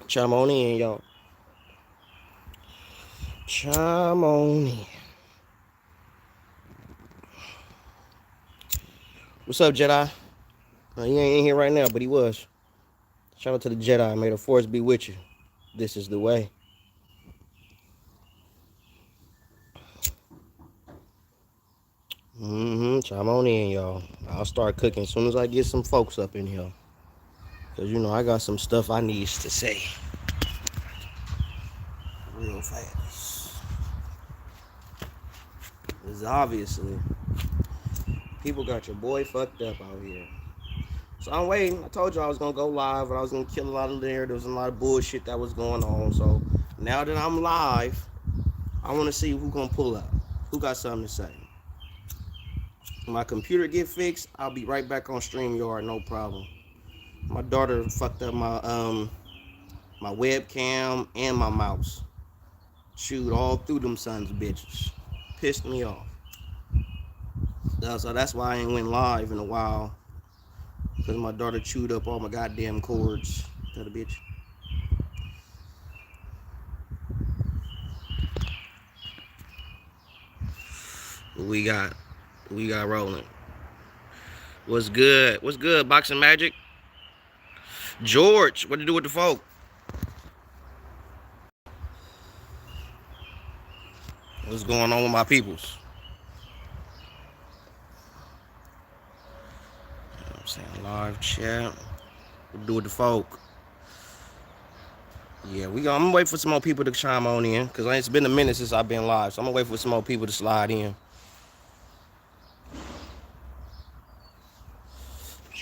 Chime on in, y'all. Chime on in. What's up, Jedi? He ain't in here right now, but he was. Shout out to the Jedi. May the force be with you. This is the way. Chime on in, y'all. I'll start cooking as soon as I get some folks up in here. Because, I got some stuff I need to say. Real fast. Because obviously, people got your boy fucked up out here. So I'm waiting. I told you I was going to go live, but I was going to kill a lot of narratives and a lot of bullshit that was going on. So now that I'm live, I want to see who going to pull up. Who got something to say? When my computer get fixed, I'll be right back on StreamYard, no problem. My daughter fucked up my webcam and my mouse. Chewed all through them sons of bitches. Pissed me off. So that's why I ain't went live in a while. Because my daughter chewed up all my goddamn cords. That a bitch. We got rolling. What's good? What's good, Boxing Magic? George, what to do with the folk? What's going on with my peoples? You know what I'm saying? Live chat. What to do with the folk? Yeah, I'm gonna wait for some more people to chime on in. Because it's been a minute since I've been live. So I'm gonna wait for some more people to slide in.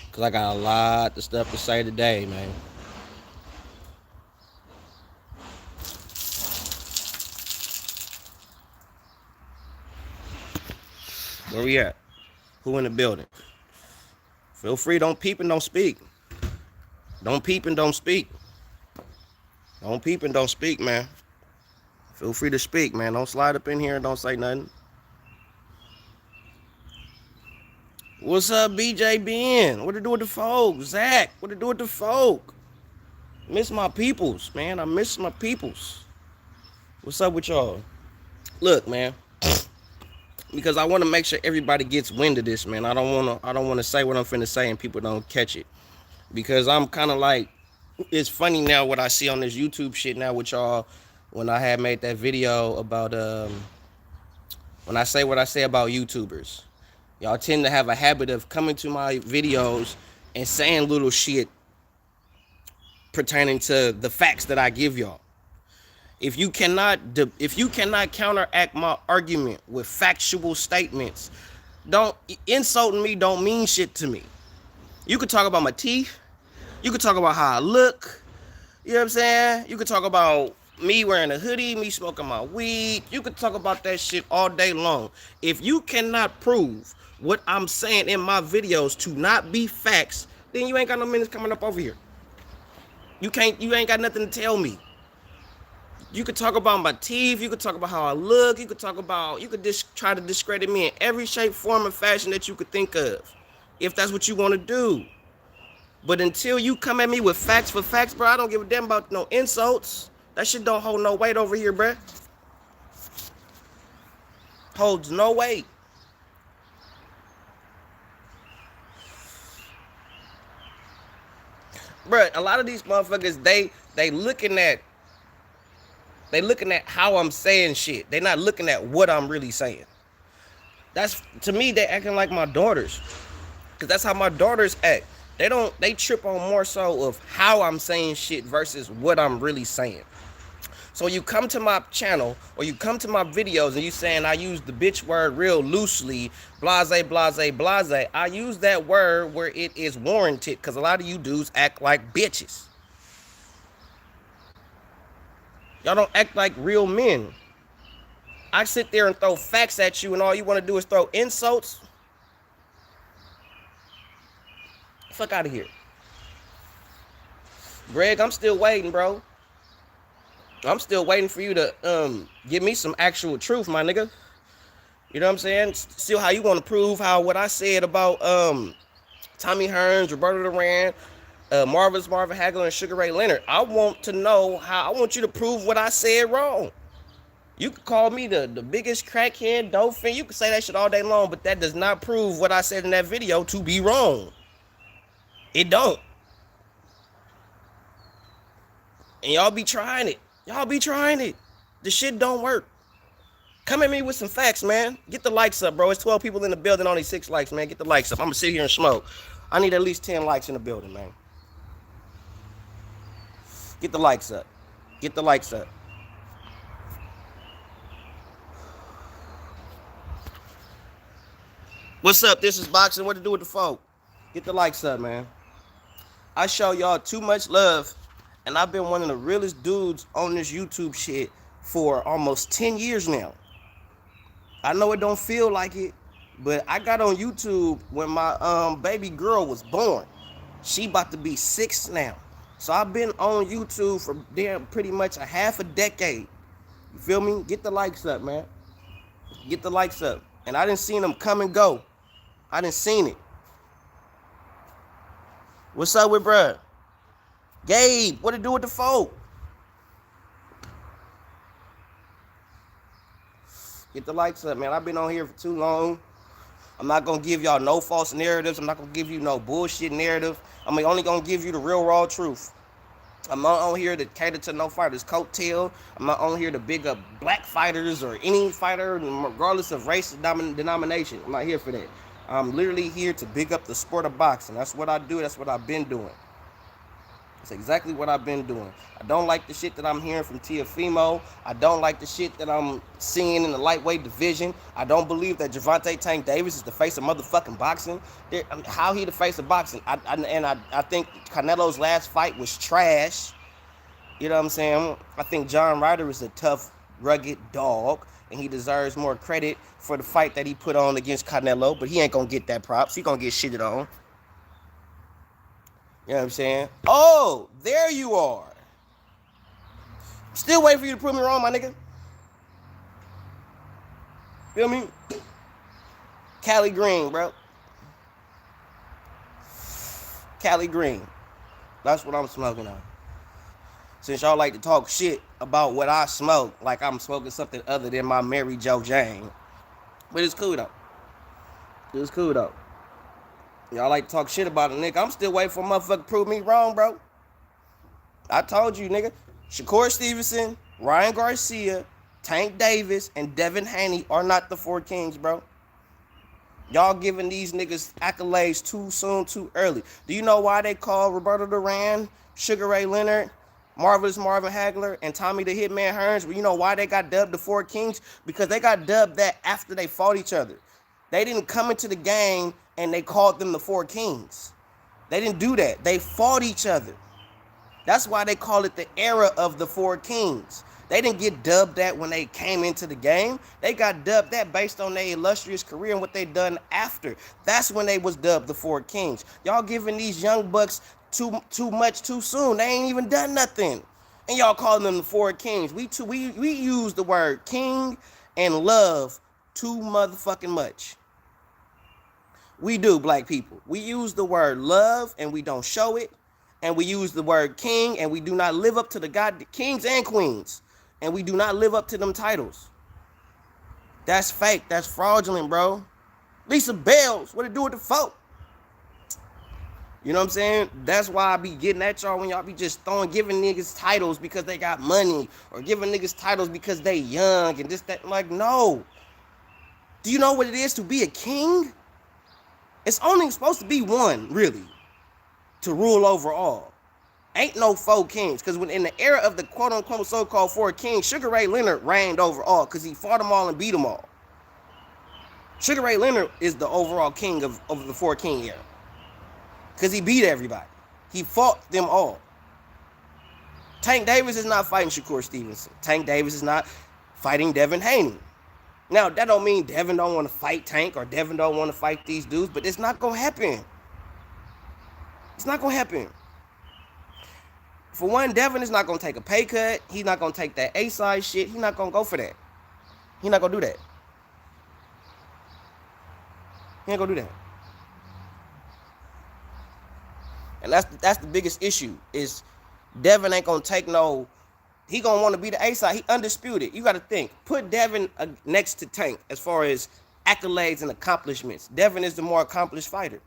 Because I got a lot of stuff to say today, man. Where we at? Who in the building? Feel free, don't peep and don't speak. Don't peep and don't speak. Don't peep and don't speak, man. Feel free to speak, man. Don't slide up in here and don't say nothing. What's up, BJ Ben? What to do with the folk? Zach, what to do with the folk? Miss my peoples, man. I miss my peoples. What's up with y'all? Look, man. Because I want to make sure everybody gets wind of this, man. I don't want to say what I'm finna say and people don't catch it. Because I'm kind of like, it's funny now what I see on this YouTube shit now with y'all when I had made that video about when I say what I say about YouTubers. Y'all tend to have a habit of coming to my videos and saying little shit pertaining to the facts that I give y'all. If you cannot counteract my argument with factual statements, insulting me don't mean shit to me. You could talk about my teeth. You could talk about how I look. You know what I'm saying? You could talk about me wearing a hoodie, me smoking my weed. You could talk about that shit all day long. If you cannot prove what I'm saying in my videos to not be facts, then you ain't got no minutes coming up over here. You ain't got nothing to tell me. You could talk about my teeth. You could talk about how I look. You could just try to discredit me in every shape, form, and fashion that you could think of, if that's what you want to do. But until you come at me with facts for facts, bro, I don't give a damn about no insults. That shit don't hold no weight over here, bro. Holds no weight. Bro, a lot of these motherfuckers, they looking at how I'm saying shit. They not looking at what I'm really saying. That's, to me, they acting like my daughters. Because that's how my daughters act. They trip on more so of how I'm saying shit versus what I'm really saying. So you come to my channel or you come to my videos and you saying I use the bitch word real loosely, blase, blase, blase. I use that word where it is warranted because a lot of you dudes act like bitches. Y'all don't act like real men. I sit there and throw facts at you and all you want to do is throw insults. Fuck out of here. Greg, I'm still waiting, bro. I'm still waiting for you to give me some actual truth, my nigga. You know what I'm saying? Still, how you want to prove how what I said about Tommy Hearns, Roberto Duran, Marvin Hagler, and Sugar Ray Leonard? I want to know how. I want you to prove what I said wrong. You could call me the biggest crackhead, dolphin. You can say that shit all day long, but that does not prove what I said in that video to be wrong. It don't. And y'all be trying it. Y'all be trying it. The shit don't work. Come at me with some facts, man. Get the likes up, bro. It's 12 people in the building, only 6 likes, man. Get the likes up. I'm gonna sit here and smoke. I need at least 10 likes in the building, man. Get the likes up. Get the likes up. What's up? This is Boxing. What to do with the folk? Get the likes up, man. I show y'all too much love, and I've been one of the realest dudes on this YouTube shit for almost 10 years now. I know it don't feel like it, but I got on YouTube when my baby girl was born. She about to be 6 now. So I've been on YouTube for damn pretty much a half a decade. You feel me? Get the likes up, man. Get the likes up. And I done seen them come and go. I done seen it. What's up with bruh? Gabe, what to do with the folk? Get the likes up, man. I've been on here for too long. I'm not going to give y'all no false narratives. I'm not going to give you no bullshit narrative. I'm only going to give you the real, raw truth. I'm not on here to cater to no fighters' coattail. I'm not on here to big up black fighters or any fighter, regardless of race or denomination. I'm not here for that. I'm literally here to big up the sport of boxing. That's what I do. That's what I've been doing. That's exactly what I've been doing. I don't like the shit that I'm hearing from Teofimo. I don't like the shit that I'm seeing in the lightweight division. I don't believe that Gervonta Tank Davis is the face of motherfucking boxing. How he the face of boxing? I think Canelo's last fight was trash. You know what I'm saying? I think John Ryder is a tough, rugged dog, and he deserves more credit for the fight that he put on against Canelo, but he ain't gonna get that props. He gonna get shitted on. You know what I'm saying? Oh, there you are. Still waiting for you to prove me wrong, my nigga. Feel me? Cali Green, bro. Cali Green. That's what I'm smoking on. Since y'all like to talk shit about what I smoke, like I'm smoking something other than my Mary Jo Jane. But it's cool, though. It's cool, though. Y'all like to talk shit about a nigga. I'm still waiting for a motherfucker to prove me wrong, bro. I told you, nigga. Shakur Stevenson, Ryan Garcia, Tank Davis, and Devin Haney are not the 4 kings, bro. Y'all giving these niggas accolades too soon, too early. Do you know why they call Roberto Duran, Sugar Ray Leonard, Marvelous Marvin Hagler, and Tommy the Hitman Hearns? Well, you know why they got dubbed the 4 kings? Because they got dubbed that after they fought each other. They didn't come into the game and they called them the 4 kings. They didn't do that. They fought each other. That's why they call it the era of the 4 kings. They didn't get dubbed that when they came into the game. They got dubbed that based on their illustrious career and what they done after. That's when they was dubbed the 4 kings. Y'all giving these young bucks too much too soon. They ain't even done nothing. And y'all calling them the 4 kings. We use the word king and love too motherfucking much. We do, black people. We use the word love and we don't show it. And we use the word king and we do not live up to the god kings and queens. And we do not live up to them titles. That's fake. That's fraudulent, bro. Lisa Bells, what it do with the folk? You know what I'm saying? That's why I be getting at y'all when y'all be just giving niggas titles because they got money. Or giving niggas titles because they young and this, that. Like, no. Do you know what it is to be a king? It's only supposed to be one, really, to rule over all. Ain't no 4 kings, because when in the era of the quote-unquote so-called 4 kings, Sugar Ray Leonard reigned over all, because he fought them all and beat them all. Sugar Ray Leonard is the overall king of the 4 king era, because he beat everybody. He fought them all. Tank Davis is not fighting Shakur Stevenson. Tank Davis is not fighting Devin Haney. Now, that don't mean Devin don't want to fight Tank or Devin don't want to fight these dudes, but it's not going to happen. It's not going to happen. For one, Devin is not going to take a pay cut. He's not going to take that A-side shit. He's not going to go for that. He's not going to do that. He ain't gonna do that. And that's the biggest issue is Devin ain't gonna take no. He gonna want to be the A side. He undisputed. You got to think. Put Devin next to Tank as far as accolades and accomplishments. Devin is the more accomplished fighter.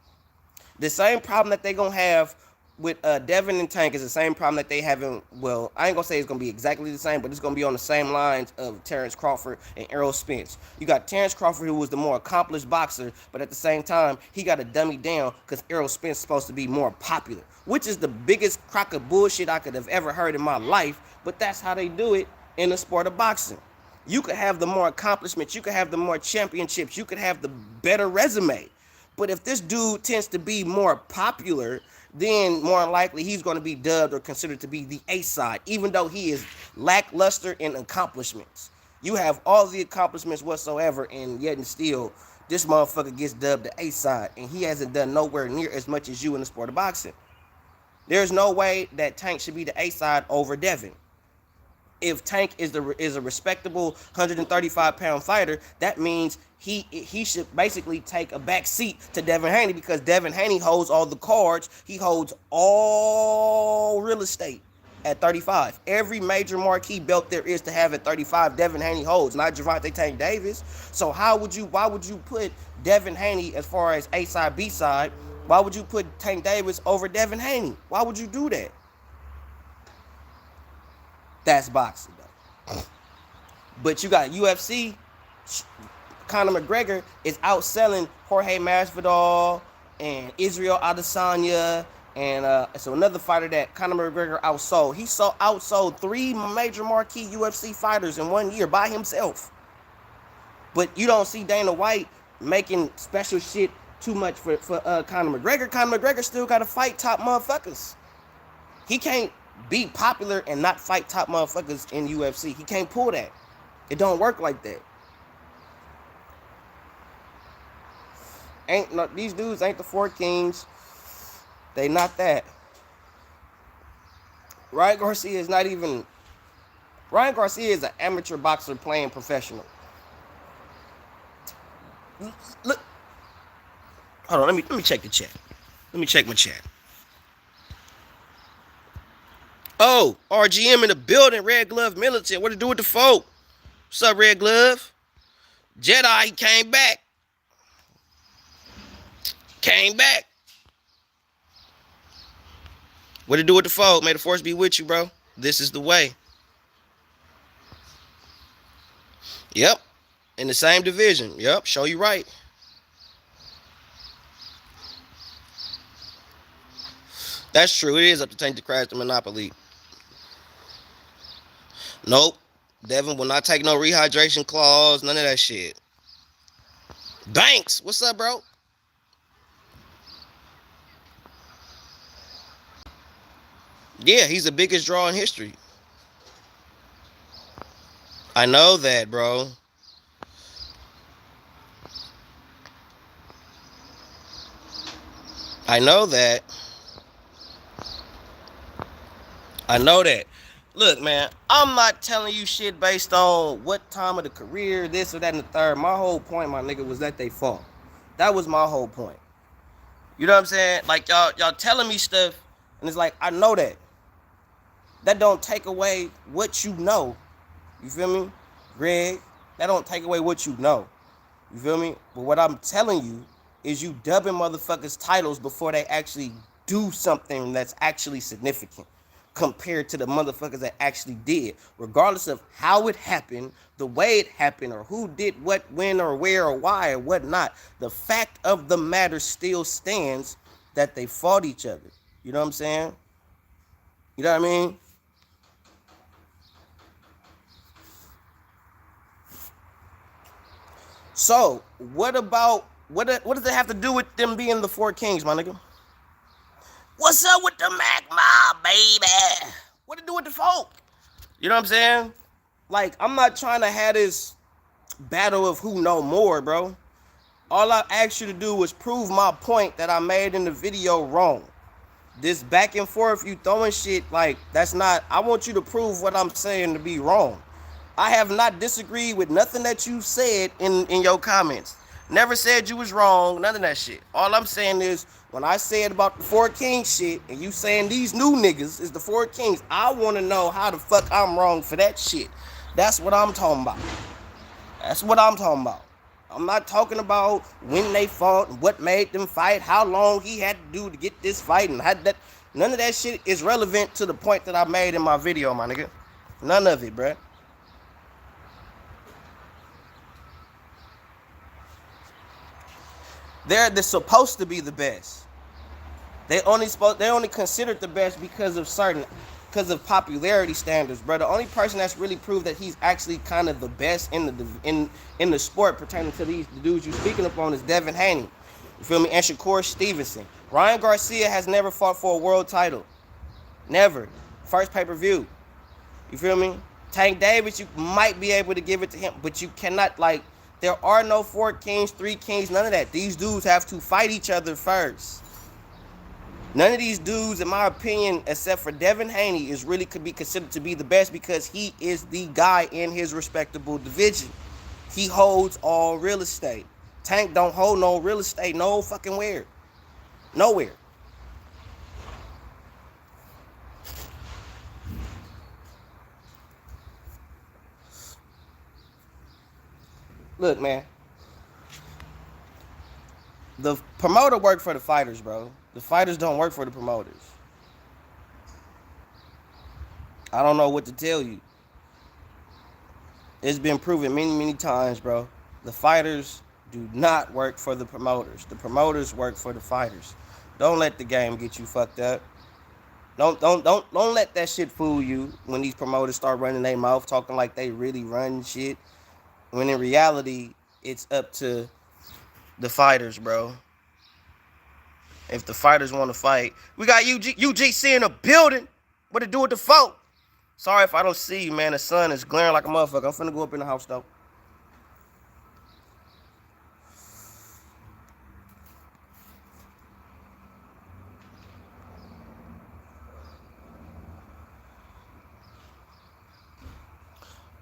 The same problem that they gonna have with Devin and Tank is the same problem that they having. Well, I ain't gonna say it's gonna be exactly the same, but it's gonna be on the same lines of Terrence Crawford and Errol Spence. You got Terrence Crawford, who was the more accomplished boxer, but at the same time, he got to dummy down because Errol Spence is supposed to be more popular, which is the biggest crock of bullshit I could have ever heard in my life. But that's how they do it in the sport of boxing. You could have the more accomplishments, you could have the more championships, you could have the better resume. But if this dude tends to be more popular, then more likely he's going to be dubbed or considered to be the A side, even though he is lackluster in accomplishments. You have all the accomplishments whatsoever, and yet and still, this motherfucker gets dubbed the A side, and he hasn't done nowhere near as much as you in the sport of boxing. There's no way that Tank should be the A side over Devin. If Tank is a respectable 135-pound fighter, that means he should basically take a back seat to Devin Haney, because Devin Haney holds all the cards. He holds all real estate at 35. Every major marquee belt there is to have at 35, Devin Haney holds, not Gervonta Tank Davis. So why would you put Devin Haney as far as A side, B side? Why would you put Tank Davis over Devin Haney? Why would you do that? That's boxing, though. But you got UFC. Conor McGregor is outselling Jorge Masvidal and Israel Adesanya, and so another fighter that Conor McGregor outsold. He outsold 3 major marquee UFC fighters in 1 year by himself. But you don't see Dana White making special shit too much for Conor McGregor. Conor McGregor still got to fight top motherfuckers. He can't be popular and not fight top motherfuckers in UFC. He can't pull that. It don't work like that. These dudes ain't the 4 Kings. They not that. Ryan Garcia is not even. Ryan Garcia is an amateur boxer playing professional. Look. Hold on, let me check the chat. Let me check my chat. Oh, RGM in the building, Red Glove Militant. What to do with the folk? What's up, Red Glove? Jedi, he came back. What to do with the folk? May the force be with you, bro. This is the way. Yep. In the same division. Yep, show you right. That's true. It is up to Tank to crash the Monopoly. Nope. Devin will not take no rehydration clause. None of that shit. Banks, what's up, bro? Yeah, he's the biggest draw in history. I know that, bro. I know that. Look, man, I'm not telling you shit based on what time of the career, this or that and the third. My whole point, my nigga, was that they fought. That was my whole point. You know what I'm saying? Like, y'all telling me stuff, and it's like, I know that. That don't take away what you know. You feel me? Greg, that don't take away what you know. You feel me? But what I'm telling you is you dubbing motherfuckers titles before they actually do something that's actually significant compared to the motherfuckers that actually did. Regardless of how it happened, the way it happened, or who did what, when, or where, or why, or whatnot, the fact of the matter still stands that they fought each other. You know what I'm saying? You know what I mean? So, what does it have to do with them being the 4 Kings, my nigga? What's up with the Mac Mob, baby? What to do with the folk? You know what I'm saying? Like, I'm not trying to have this battle of who know more, bro. All I asked you to do was prove my point that I made in the video wrong. This back and forth, you throwing shit, like, that's not, I want you to prove what I'm saying to be wrong. I have not disagreed with nothing that you said in your comments. Never said you was wrong. None of that shit. All I'm saying is when I said about the Four Kings shit, and you saying these new niggas is the Four Kings, I want to know how the fuck I'm wrong for that shit. That's what I'm talking about. That's what I'm talking about. I'm not talking about when they fought, what made them fight, how long he had to do to get this fight, and how that. None of that shit is relevant to the point that I made in my video, my nigga. None of it, bruh. They're supposed to be the best. They only considered the best because of popularity standards, bro. The only person that's really proved that he's actually kind of the best in the sport pertaining to the dudes you speaking upon is Devin Haney. You feel me? And Shakur Stevenson. Ryan Garcia has never fought for a world title. Never. First pay-per-view. You feel me? Tank Davis, you might be able to give it to him, but you cannot, like, there are no 4 kings, 3 kings, none of that. These dudes have to fight each other first. None of these dudes, in my opinion, except for Devin Haney, is really could be considered to be the best because he is the guy in his respectable division. He holds all real estate. Tank don't hold no real estate no fucking where. Nowhere. Look, man. The promoter work for the fighters, bro. The fighters don't work for the promoters. I don't know what to tell you. It's been proven many, many times, bro. The fighters do not work for the promoters. The promoters work for the fighters. Don't let the game get you fucked up. Don't let that shit fool you when these promoters start running their mouth talking like they really run shit. When in reality, it's up to the fighters, bro. If the fighters want to fight, we got UGC in the building. What to do with the folk? Sorry if I don't see you, man. The sun is glaring like a motherfucker. I'm finna go up in the house, though.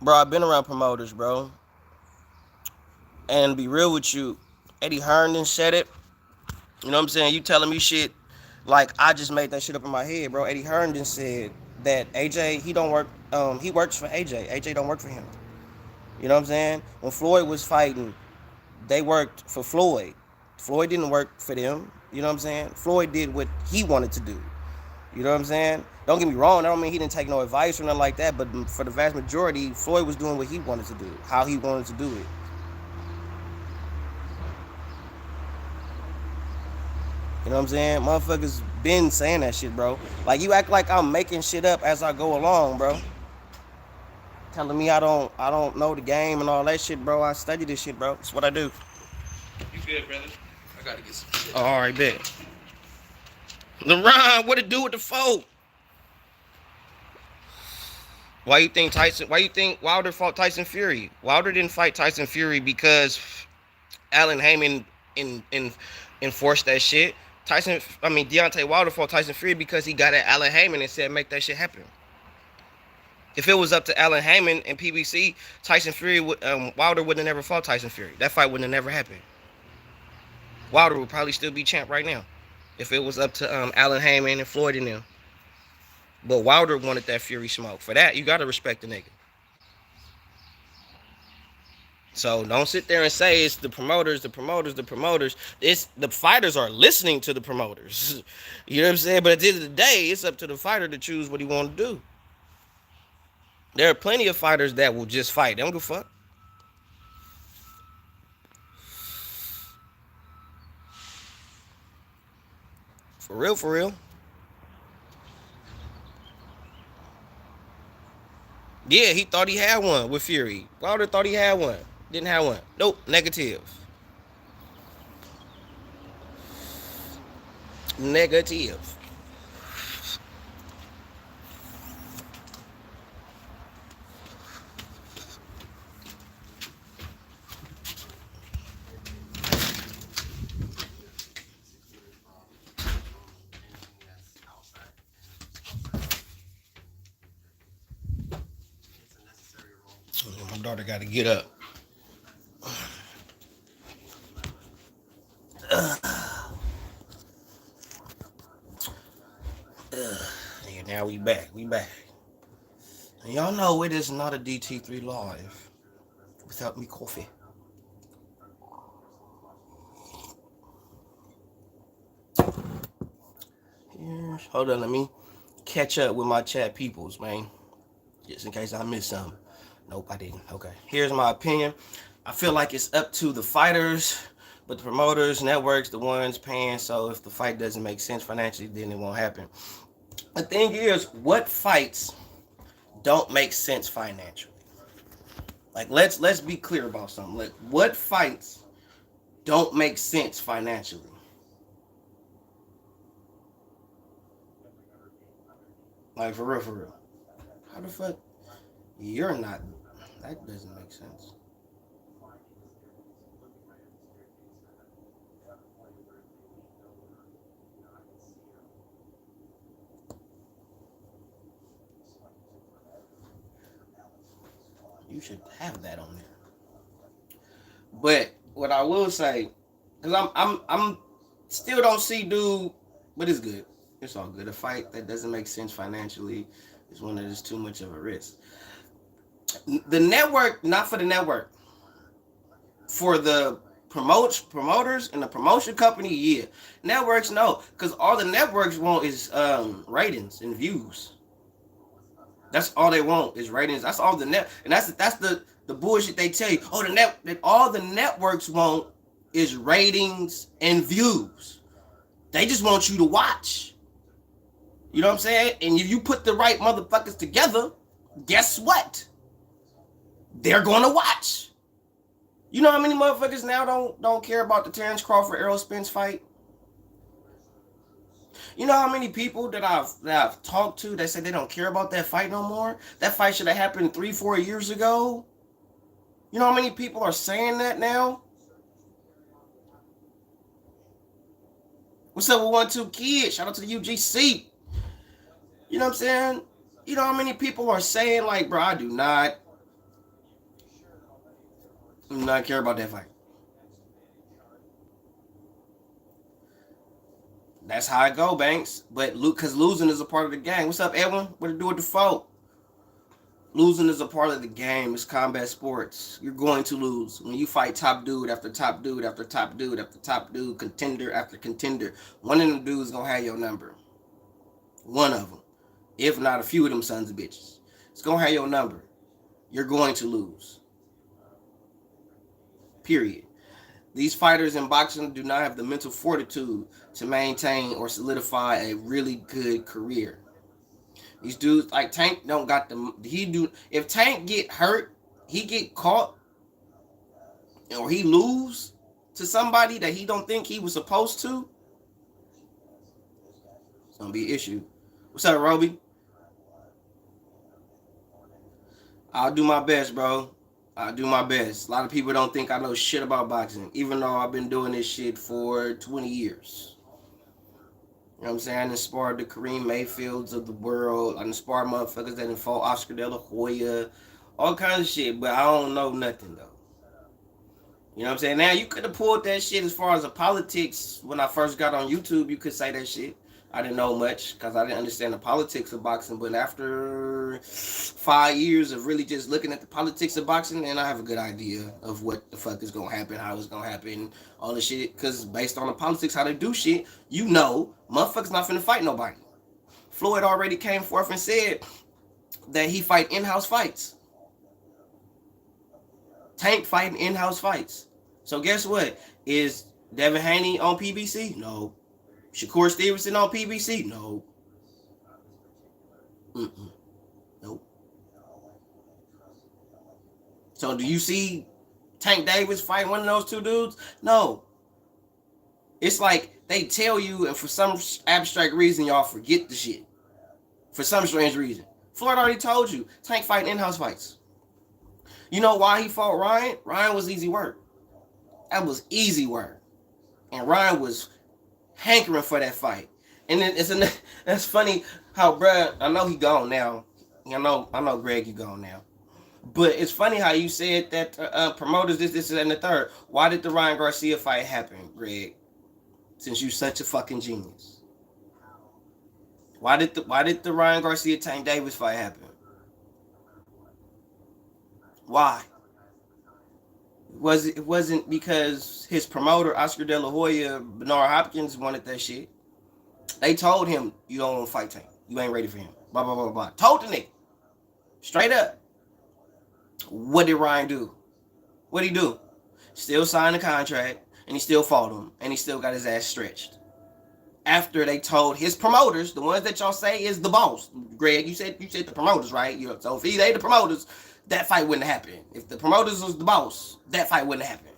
Bro, I've been around promoters, bro. And be real with you, Eddie Herndon said it. You know what I'm saying? You telling me shit like I just made that shit up in my head, bro. Eddie Herndon said that AJ, he don't work, he works for AJ. AJ don't work for him. You know what I'm saying? When Floyd was fighting, they worked for Floyd. Floyd didn't work for them. You know what I'm saying? Floyd did what he wanted to do. You know what I'm saying? Don't get me wrong. I don't mean he didn't take no advice or nothing like that. But for the vast majority, Floyd was doing what he wanted to do, how he wanted to do it. You know what I'm saying? Motherfuckers been saying that shit, bro. Like, you act like I'm making shit up as I go along, bro. Telling me I don't know the game and all that shit, bro. I study this shit, bro. That's what I do. You good, brother? I gotta get some shit. Oh, all right, bet. LeRon, what to do with the folk? Why you think Wilder fought Tyson Fury? Wilder didn't fight Tyson Fury because Alan Heyman enforced that shit. Deontay Wilder fought Tyson Fury because he got at Alan Heyman and said, make that shit happen. If it was up to Alan Heyman and PBC, Wilder wouldn't have never fought Tyson Fury. That fight wouldn't have never happened. Wilder would probably still be champ right now if it was up to Alan Heyman and Floyd and them. But Wilder wanted that Fury smoke. For that, you gotta respect the nigga. So don't sit there and say it's the promoters. It's the fighters are listening to the promoters. You know what I'm saying? But at the end of the day, it's up to the fighter to choose what he want to do. There are plenty of fighters that will just fight. They don't give a fuck. For real, for real. Yeah, he thought he had one with Fury. Wilder thought he had one. Didn't have one. Nope, negative. Negative. My daughter got to get up. Yeah, now we back. We back. And y'all know it is not a DT3 live without me coffee. Yes. Hold on, let me catch up with my chat peoples, man. Just in case I missed something. Nope, I didn't. Okay. Here's my opinion. I feel like it's up to the fighters, but the promoters, networks, the ones paying. So if the fight doesn't make sense financially, then it won't happen. The thing is, what fights don't make sense financially? Like let's be clear about something. Like what fights don't make sense financially? Like for real, for real. How the fuck you're not? That doesn't make sense. You should have that on there. But what I will say, because I'm still don't see dude, but it's good. It's all good. A fight that doesn't make sense financially is one that is too much of a risk. The network, not for the network, for the promoters and the promotion company, yeah. Networks, no, because all the networks want is ratings and views. That's all they want is ratings. That's all the net, and that's the bullshit they tell you. Oh, the net, that all the networks want is ratings and views. They just want you to watch. You know what I'm saying? And if you put the right motherfuckers together, guess what? They're gonna watch. You know how many motherfuckers now don't care about the Terrence Crawford Errol Spence fight? You know how many people that I've talked to that say they don't care about that fight no more? That fight should have happened 3-4 years ago. You know how many people are saying that now? What's up with 1-2 Kids? Shout out to the UGC. You know what I'm saying? You know how many people are saying like, bro, I do not care about that fight. That's how I go, Banks. But because losing is a part of the game. What's up, Edwin? What to do with the fault? Losing is a part of the game. It's combat sports. You're going to lose. When you fight top dude after top dude after top dude after top dude, contender after contender, one of them dudes gonna have your number. One of them. If not a few of them sons of bitches. It's gonna have your number. You're going to lose. Period. These fighters in boxing do not have the mental fortitude to maintain or solidify a really good career. These dudes like Tank don't got the he do if Tank get hurt, he get caught or he lose to somebody that he don't think he was supposed to, it's gonna be an issue. What's up, Roby? I'll do my best, bro. I'll do my best. A lot of people don't think I know shit about boxing, even though I've been doing this shit for 20 years. You know what I'm saying? I done sparred the Kareem Mayfields of the world. I done sparred motherfuckers that done fought Oscar De La Hoya. All kinds of shit, but I don't know nothing, though. You know what I'm saying? Now, you could have pulled that shit as far as the politics. When I first got on YouTube, you could say that shit. I didn't know much because I didn't understand the politics of boxing. But after 5 years of really just looking at the politics of boxing, then I have a good idea of what the fuck is going to happen, how it's going to happen, all the shit. Because based on the politics, how they do shit, you know, motherfuckers not finna fight nobody. Floyd already came forth and said that he fight in-house fights. Tank fighting in-house fights. So guess what? Is Devin Haney on PBC? No. Shakur Stevenson on PBC? No. Mm-mm. Nope. So do you see Tank Davis fighting one of those two dudes? No. It's like they tell you, and for some abstract reason, y'all forget the shit. For some strange reason. Floyd already told you, Tank fighting in-house fights. You know why he fought Ryan? Ryan was easy work. That was easy work. And Ryan was hankering for that fight. And then that's funny how, bruh, I know he gone now. I know Greg, you gone now. But it's funny how you said that promoters this, and the third. Why did the Ryan Garcia fight happen, Greg? Since you such a fucking genius. Why did the Ryan Garcia Tank Davis fight happen? Why? It wasn't because his promoter Oscar De La Hoya, Bernard Hopkins wanted that shit. They told him you don't want to fight Tank. You ain't ready for him. Blah blah blah blah. Told the nigga straight up. What did Ryan do? What did he do? Still signed the contract and he still fought him and he still got his ass stretched. After they told his promoters, the ones that y'all say is the boss, Greg, you said the promoters, right? So if they the promoters, that fight wouldn't happen. If the promoters was the boss, that fight wouldn't happen.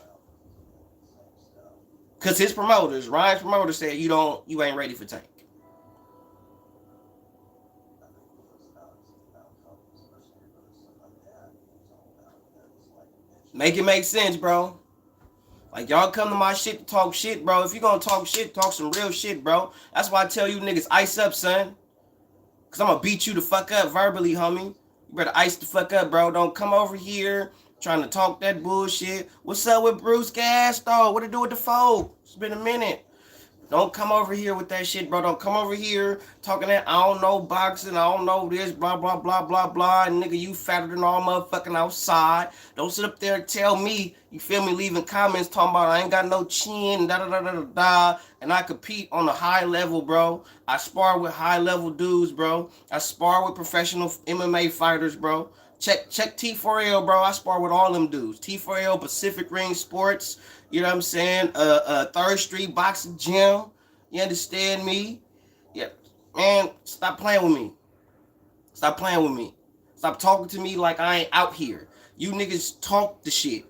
Cause his promoters, Ryan's promoters said you ain't ready for Tank. Make it make sense, bro. Like y'all come to my shit to talk shit, bro. If you gonna talk shit, talk some real shit, bro. That's why I tell you niggas ice up, son. Cause I'm gonna beat you the fuck up verbally, homie. You better ice the fuck up, bro. Don't come over here trying to talk that bullshit. What's up with Bruce Gas, though? What to do with the folk? It's been a minute. Don't come over here with that shit, bro. Don't come over here talking that I don't know boxing, I don't know this, blah, blah, blah, blah, blah. And nigga, you fatter than all motherfucking outside. Don't sit up there and tell me, you feel me, leaving comments talking about I ain't got no chin, da da da da da da. And I compete on a high level, bro. I spar with high level dudes, bro. I spar with professional MMA fighters, bro. Check T4L, bro. I spar with all them dudes. T4L, Pacific Ring Sports. You know what I'm saying? Third Street Boxing Gym. You understand me? Yeah, man. Stop playing with me. Stop playing with me. Stop talking to me like I ain't out here. You niggas talk the shit.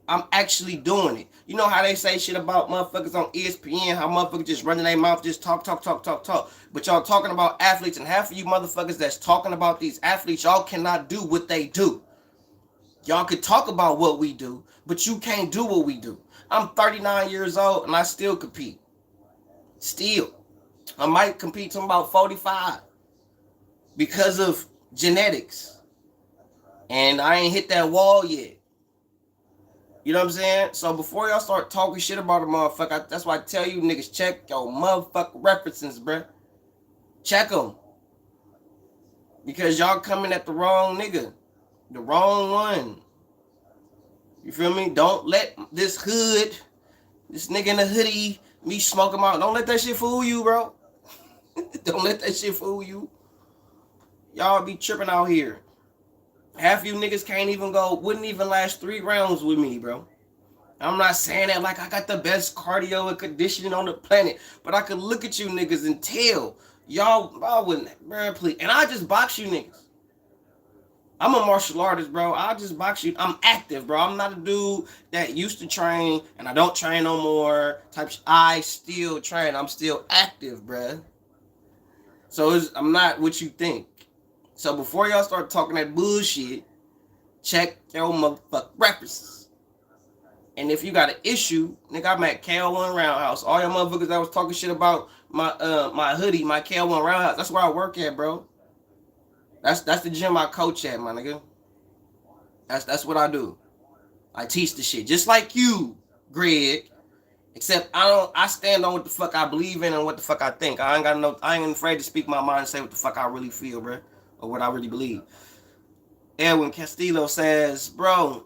I'm actually doing it. You know how they say shit about motherfuckers on ESPN, how motherfuckers just running their mouth, just talk, talk, talk, talk, talk. But y'all talking about athletes, and half of you motherfuckers that's talking about these athletes, y'all cannot do what they do. Y'all could talk about what we do, but you can't do what we do. I'm 39 years old and I still compete. Still. I might compete to about 45 because of genetics. And I ain't hit that wall yet. You know what I'm saying? So before y'all start talking shit about a motherfucker, that's why I tell you niggas, check your motherfucking references, bruh. Check them. Because y'all coming at the wrong nigga. The wrong one. You feel me? Don't let this hood, this nigga in the hoodie, me smoke him out. Don't let that shit fool you, bro. Don't let that shit fool you. Y'all be tripping out here. Half you niggas can't even wouldn't even last 3 rounds with me, bro. I'm not saying that like I got the best cardio and conditioning on the planet, but I could look at you niggas and tell y'all wouldn't, bro, please. And I just box you niggas. I'm a martial artist, bro. I'll just box you. I'm active, bro. I'm not a dude that used to train and I don't train no more. I still train. I'm still active, bro. So I'm not what you think. So before y'all start talking that bullshit, check your motherfucking references. And if you got an issue, nigga, I'm at KL1 Roundhouse. All y'all motherfuckers that was talking shit about my hoodie, my KL1 Roundhouse, that's where I work at, bro. That's the gym I coach at, my nigga. That's what I do. I teach the shit. Just like you, Greg. Except I stand on what the fuck I believe in and what the fuck I think. I ain't afraid to speak my mind and say what the fuck I really feel, bro. Or what I really believe. Edwin Castillo says, bro,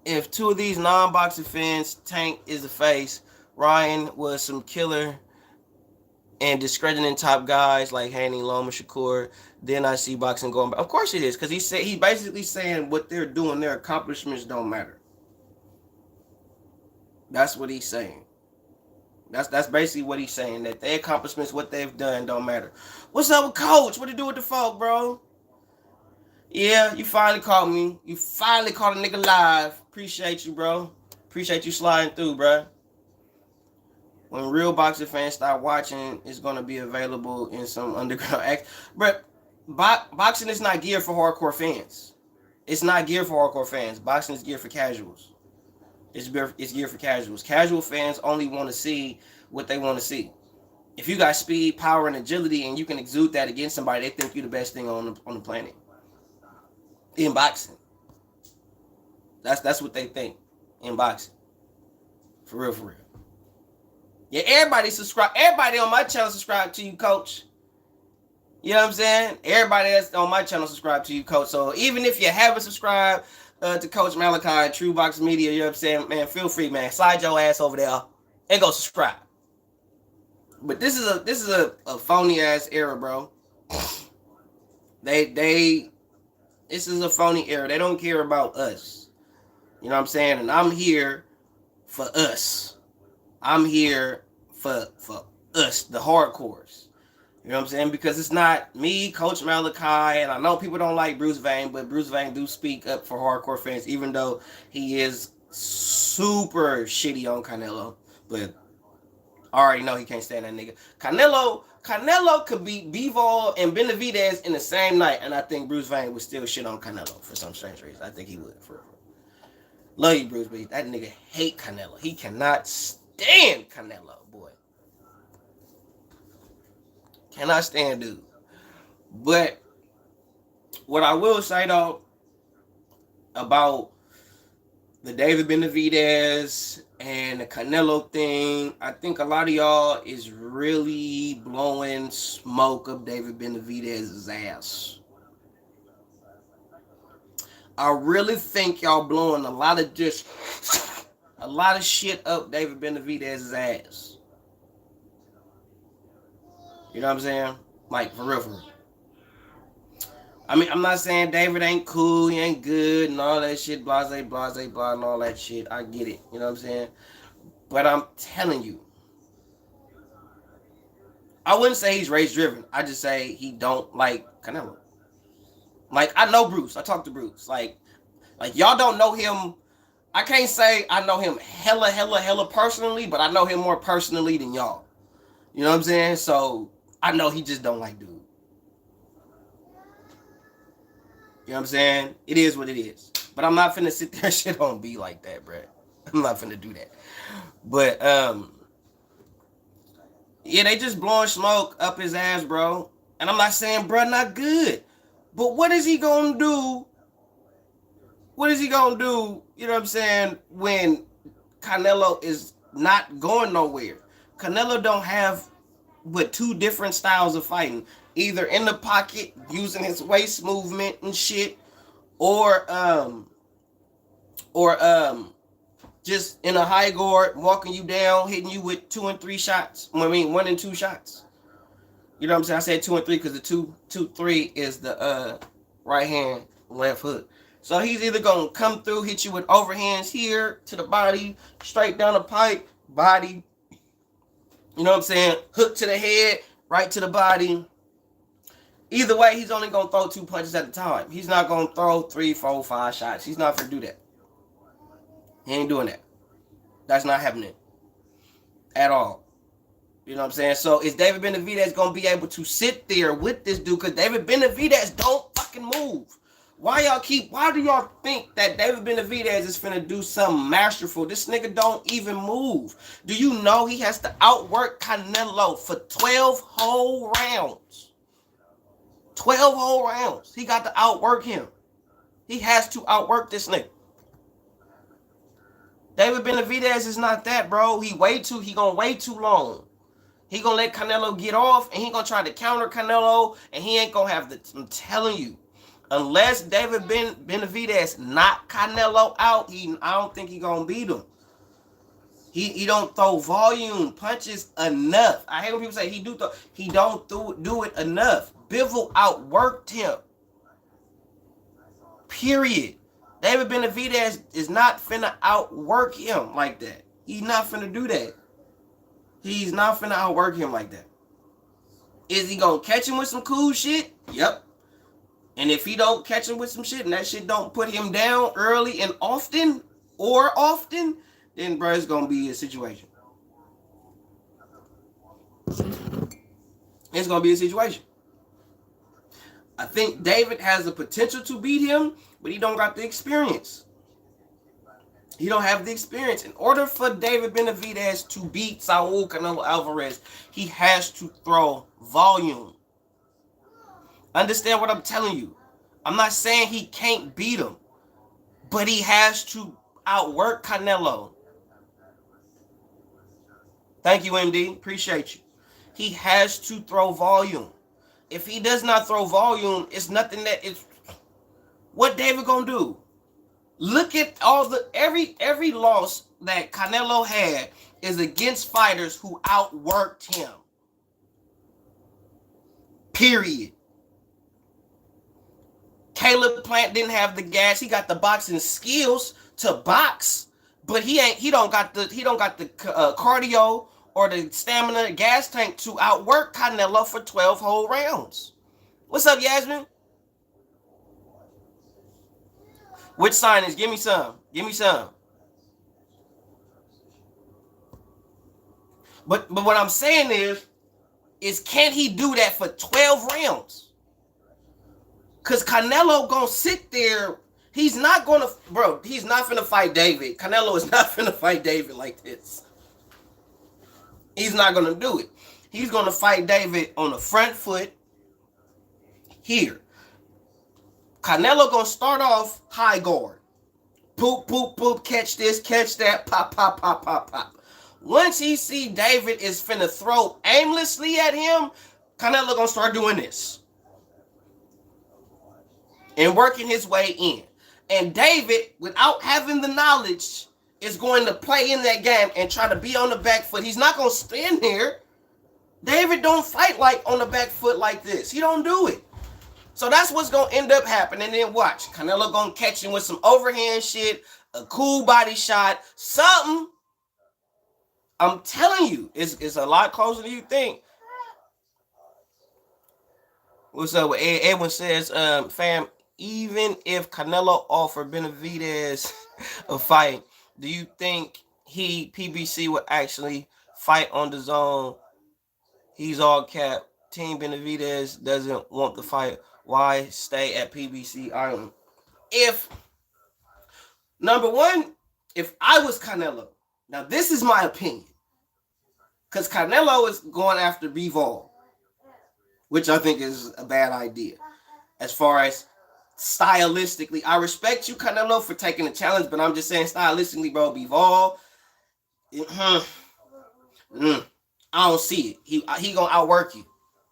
if 2 of these non-boxing fans, Tank is a face, Ryan was some killer and discrediting top guys like Haney, Loma, Shakur, then I see boxing going back. Of course it is, because he basically saying what they're doing, their accomplishments don't matter. That's what he's saying. That's basically what he's saying, that their accomplishments, what they've done, don't matter. What's up with Coach? What to do with the folk, bro? Yeah, you finally caught me. You finally caught a nigga live. Appreciate you, bro. Appreciate you sliding through, bro. When real boxing fans start watching, it's going to be available in some underground act. But boxing is not geared for hardcore fans. It's not geared for hardcore fans. Boxing is geared for casuals. It's geared for casuals. Casual fans only want to see what they want to see. If you got speed, power, and agility, and you can exude that against somebody, they think you're the best thing on the planet. In boxing. That's what they think in boxing. For real, for real. Yeah, everybody subscribe. Everybody on my channel subscribe to you, coach. You know what I'm saying? Everybody that's on my channel subscribe to you, coach. So even if you haven't subscribed to Coach Malachi, True Box Media, you know what I'm saying, man, feel free, man. Slide your ass over there and go subscribe. But this is a phony ass era, bro. They this is a phony era. They don't care about us. You know what I'm saying? And I'm here for us. I'm here for us, the hardcores. You know what I'm saying? Because it's not me, Coach Malachi, and I know people don't like Bruce Vane, but Bruce Vane do speak up for hardcore fans, even though he is super shitty on Canelo. But I already know he can't stand that nigga. Canelo could beat Bivol and Benavidez in the same night, and I think Bruce Vane would still shit on Canelo for some strange reason. I think he would. For love you, Bruce, but that nigga hate Canelo. He cannot stand Canelo, boy. Cannot stand dude. But what I will say though about the David Benavidez and the Canelo thing, I think a lot of y'all is really blowing smoke up David Benavidez's ass. I really think y'all blowing a lot of shit up David Benavidez's ass. You know what I'm saying? Like, for real, for real. I mean, I'm not saying David ain't cool, he ain't good, and all that shit, blase, blase, blah, and all that shit. I get it. You know what I'm saying? But I'm telling you, I wouldn't say he's race driven. I just say he don't like Canelo. Like, I know Bruce. I talked to Bruce. Like y'all don't know him. I can't say I know him hella personally, but I know him more personally than y'all. You know what I'm saying? So I know he just don't like dude. You know what I'm saying? It is what it is. But I'm not finna sit there and shit on B like that, bro. I'm not finna do that. But yeah, they just blowing smoke up his ass, bro. And I'm not saying bro not good. But what is he gonna do? What is he gonna do, you know what I'm saying, when Canelo is not going nowhere? Canelo don't have but two different styles of fighting. Either in the pocket, using his waist movement and shit, or just in a high guard, walking you down, hitting you with 2 and 3 shots. I mean 1 and 2 shots. You know what I'm saying? I said 2 and 3 because the 2-3 is the right hand, left hook. So he's either gonna come through, hit you with overhands here to the body, straight down the pipe, body. You know what I'm saying? Hook to the head, right to the body. Either way, he's only gonna throw 2 punches at a time. He's not gonna throw 3, 4, 5 shots. He's not gonna do that. He ain't doing that. That's not happening at all. You know what I'm saying? So is David Benavidez gonna be able to sit there with this dude? Because David Benavidez don't fucking move. Why do y'all think that David Benavidez is finna do something masterful? This nigga don't even move. Do you know he has to outwork Canelo for 12 whole rounds? 12 whole rounds. He got to outwork him. He has to outwork this nigga. David Benavidez is not that, bro. He gonna wait too long. He gonna let Canelo get off, and he gonna try to counter Canelo, and he ain't gonna have the. I'm telling you, unless David Benavidez knock Canelo out, I don't think he gonna beat him. He don't throw volume punches enough. I hate when people say he don't do it enough. Bivol outworked him. Period. David Benavidez is not finna outwork him like that. He's not finna do that. He's not finna outwork him like that. Is he gonna catch him with some cool shit? Yep. And if he don't catch him with some shit and that shit don't put him down early and often, then bro, it's gonna be a situation. It's gonna be a situation. I think David has the potential to beat him, but he don't got the experience. He don't have the experience. In order for David Benavidez to beat Saul Canelo Alvarez, he has to throw volume. Understand what I'm telling you. I'm not saying he can't beat him, but he has to outwork Canelo. Thank you, MD. Appreciate you. He has to throw volume. If he does not throw volume, it's nothing that it's what David gonna do. Look at all the every loss that Canelo had is against fighters who outworked him. Period. Caleb Plant didn't have the gas. He got the boxing skills to box, but he don't got the cardio or the stamina gas tank to outwork Canelo for 12 whole rounds. What's up, Yasmin? Which sign is? Give me some. Give me some. But what I'm saying is can he do that for 12 rounds? Cause Canelo gonna sit there. He's not gonna, bro. He's not gonna fight David. Canelo is not gonna fight David like this. He's not gonna do it. He's gonna fight David on the front foot here. Canelo gonna start off high guard. Poop, poop, poop. Catch this, catch that. Pop, pop, pop, pop, pop. Once he see David is finna throw aimlessly at him, Canelo gonna start doing this and working his way in. And David, without having the knowledge, is going to play in that game and try to be on the back foot. He's not going to stand there. David don't fight like on the back foot like this. He don't do it. So that's what's going to end up happening. And then watch. Canelo going to catch him with some overhand shit, a cool body shot, something. I'm telling you, it's a lot closer than you think. What's up with Edwin says, fam, even if Canelo offered Benavidez a fight, do you think PBC would actually fight on the zone? He's all cap. Team Benavidez doesn't want the fight. Why stay at PBC Island? If number one, if I was Canelo, now this is my opinion, because Canelo is going after Bivol, which I think is a bad idea. As far as stylistically, I respect you, Canelo, for taking the challenge, but I'm just saying stylistically, bro, Bivol, I don't see it. He gonna outwork you.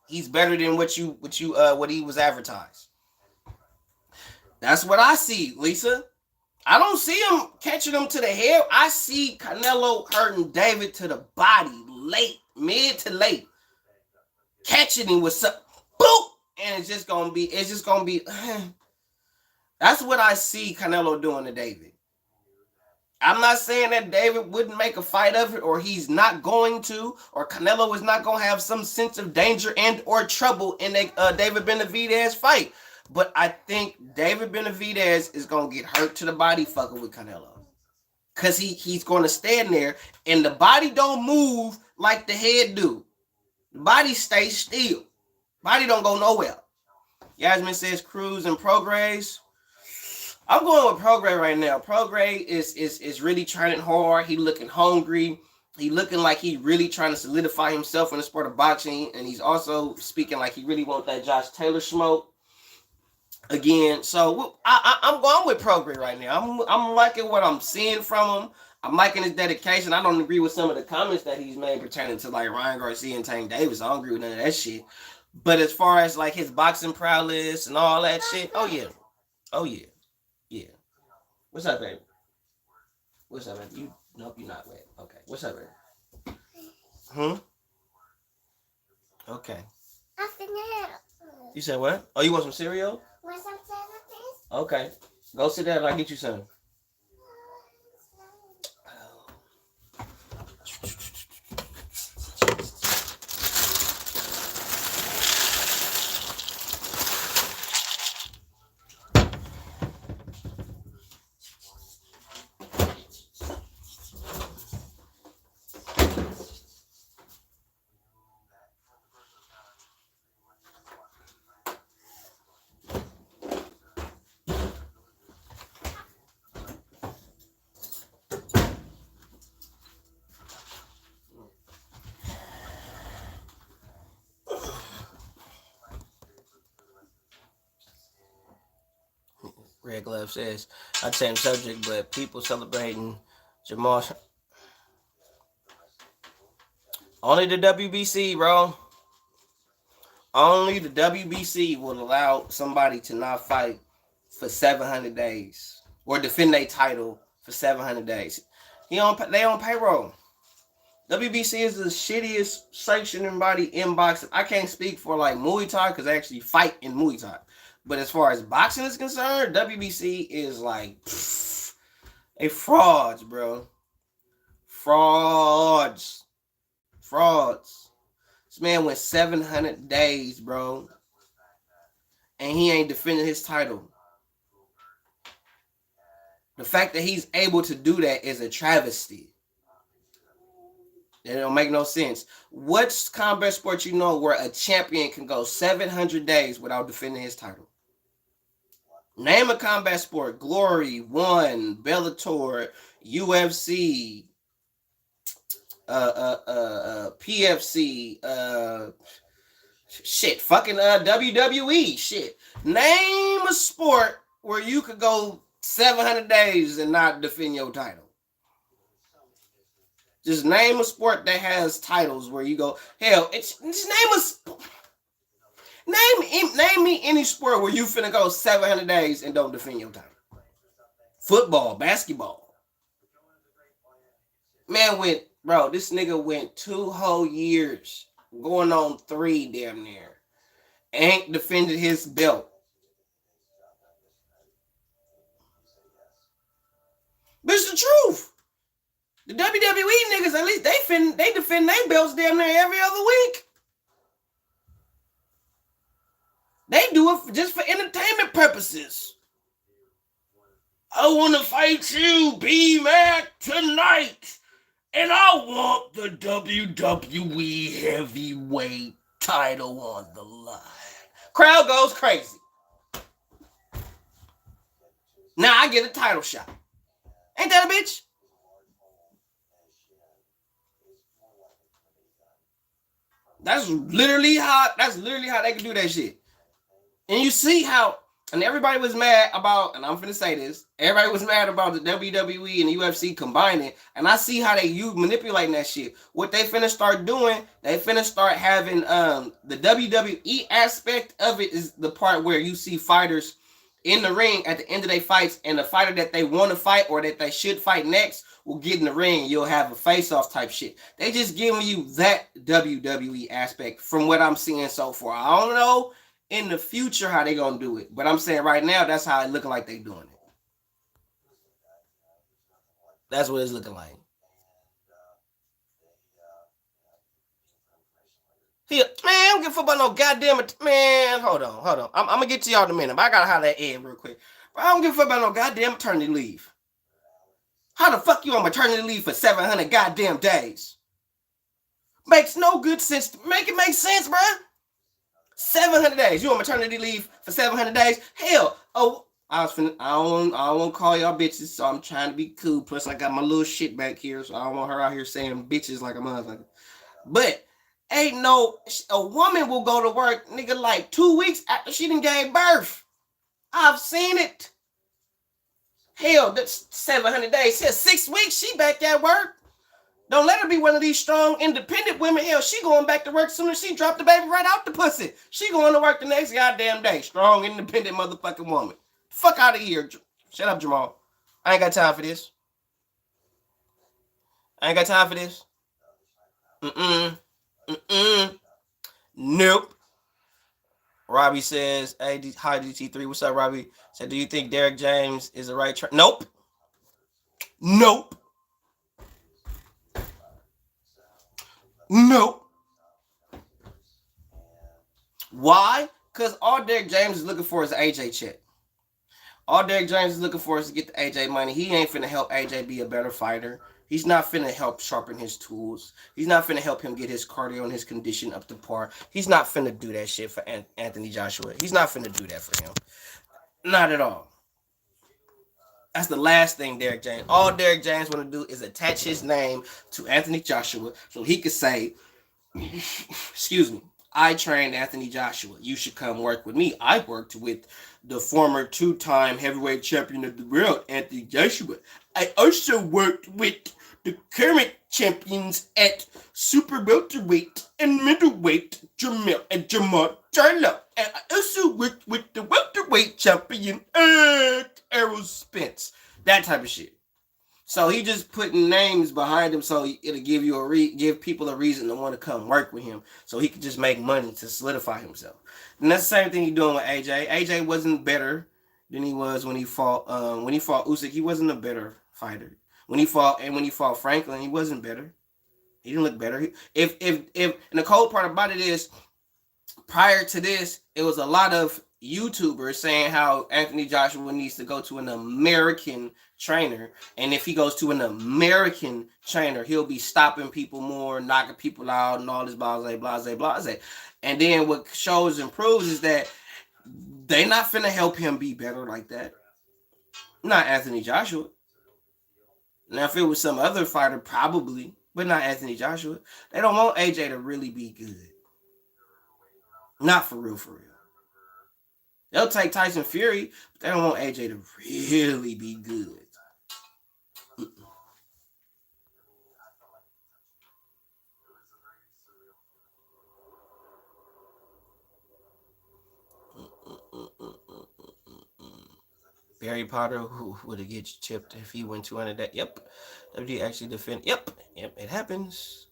He's better than what he was advertised. That's what I see, Lisa. I don't see him catching him to the head. I see Canelo hurting David to the body late, mid to late, catching him with some boop, and it's just gonna be. That's what I see Canelo doing to David. I'm not saying that David wouldn't make a fight of it, or he's not going to, or Canelo is not going to have some sense of danger and or trouble in a David Benavidez fight. But I think David Benavidez is going to get hurt to the body fucking with Canelo. Because he's going to stand there, and the body don't move like the head do. The body stays still. Body don't go nowhere. Yasmin says Cruz and Prograis. I'm going with Prograis right now. Prograis is really trying hard. He looking hungry. He looking like he really trying to solidify himself in the sport of boxing. And he's also speaking like he really wants that Josh Taylor smoke again. So I'm going with Prograis right now. I'm liking what I'm seeing from him. I'm liking his dedication. I don't agree with some of the comments that he's made pertaining to like Ryan Garcia and Tank Davis. I don't agree with none of that shit. But as far as like his boxing prowess and all that shit, oh yeah. Yeah. What's up, baby? What's up, baby? Nope, you're not wet. Okay. What's up, baby? Okay. You said what? Oh, you want some cereal? Want some cereal, please? Okay. Go sit down and I'll get you some. Red Glove says, I'd change subject, but people celebrating Jamal. Only the WBC, bro. Only the WBC will allow somebody to not fight for 700 days or defend their title for 700 days. They on payroll. WBC is the shittiest sanctioning body in boxing. I can't speak for like Muay Thai because I actually fight in Muay Thai. But as far as boxing is concerned, WBC is like a frauds, bro. Frauds. Frauds. This man went 700 days, bro. And he ain't defending his title. The fact that he's able to do that is a travesty. It don't make no sense. What's combat sport you know where a champion can go 700 days without defending his title? Name a combat sport. Glory, One, Bellator, UFC, PFC, shit, fucking WWE, shit. Name a sport where you could go 700 days and not defend your title. Just name a sport that has titles where you go, hell, it's just name me any sport where you finna go 700 days and don't defend your title. Football, basketball. Man this nigga went 2 whole years, going on 3 damn near. Ain't defended his belt. But it's the truth. The WWE niggas, at least they defend their belts damn near every other week. They do it just for entertainment purposes. I want to fight you, B-Mac, tonight. And I want the WWE heavyweight title on the line. Crowd goes crazy. Now I get a title shot. Ain't that a bitch? That's literally how they can do that shit. And you see how, and everybody was mad about, and I'm finna say this, everybody was mad about the WWE and the UFC combining, and I see how you manipulating that shit. What they finna start doing, they finna start having the WWE aspect of it is the part where you see fighters in the ring at the end of their fights, and the fighter that they want to fight or that they should fight next will get in the ring. You'll have a face-off type shit. They just giving you that WWE aspect from what I'm seeing so far. I don't know in the future how they gonna do it, but I'm saying right now that's how it looking like they doing it. That's what it's looking like. Man, I don't give a fuck about no goddamn man. Hold on. I'm gonna get to y'all in a minute, but I gotta holler at Ed real quick. But I don't give a fuck about no goddamn maternity leave. How the fuck you on maternity leave for 700 goddamn days? Makes no good sense. Make it make sense, bruh. 700 days. You on maternity leave for 700 days? Hell, I don't want to call y'all bitches, so I'm trying to be cool. Plus, I got my little shit back here, so I don't want her out here saying bitches like a motherfucker. But ain't a woman will go to work, nigga, like 2 weeks after she done gave birth. I've seen it. Hell, that's 700 days. Hell, 6 weeks, she back at work. Don't let her be one of these strong, independent women. Hell, she going back to work soon as she dropped the baby right out the pussy. She going to work the next goddamn day. Strong, independent motherfucking woman. Fuck out of here. Shut up, Jamal. I ain't got time for this. Nope. Robbie says, hey, hi DT3. What's up, Robbie? Said, do you think Derek James is the right Nope. Why? Because all Derek James is looking for is an AJ check. All Derek James is looking for is to get the AJ money. He ain't finna help AJ be a better fighter. He's not finna help sharpen his tools. He's not finna help him get his cardio and his condition up to par. He's not finna do that shit for Anthony Joshua. He's not finna do that for him. Not at all. That's the last thing Derek James. All Derek James want to do is attach his name to Anthony Joshua so he could say, excuse me, I trained Anthony Joshua. You should come work with me. I worked with the former 2-time heavyweight champion of the world, Anthony Joshua. I also worked with the current champions at super welterweight and middleweight, Jamal Charlo. And I also worked with the welterweight champion, Errol Spence. That type of shit. So he just putting names behind him so it'll give people a reason to want to come work with him so he could just make money to solidify himself. And that's the same thing he's doing with AJ. AJ wasn't better than he was when he fought Usyk. He wasn't a better fighter. When he fought Franklin, he wasn't better. He didn't look better. If and the cold part about it is prior to this, it was a lot of YouTubers saying how Anthony Joshua needs to go to an American trainer, and if he goes to an American trainer, he'll be stopping people more, knocking people out, and all this blase. And then what shows and proves is that they not finna help him be better like that. Not Anthony Joshua. Now, if it was some other fighter, probably, but not Anthony Joshua. They don't want AJ to really be good. Not for real, for real. They'll take Tyson Fury, but they don't want AJ to really be good. Barry Potter, who would have get chipped if he went 200 that. Yep. WD actually defend. Yep, it happens.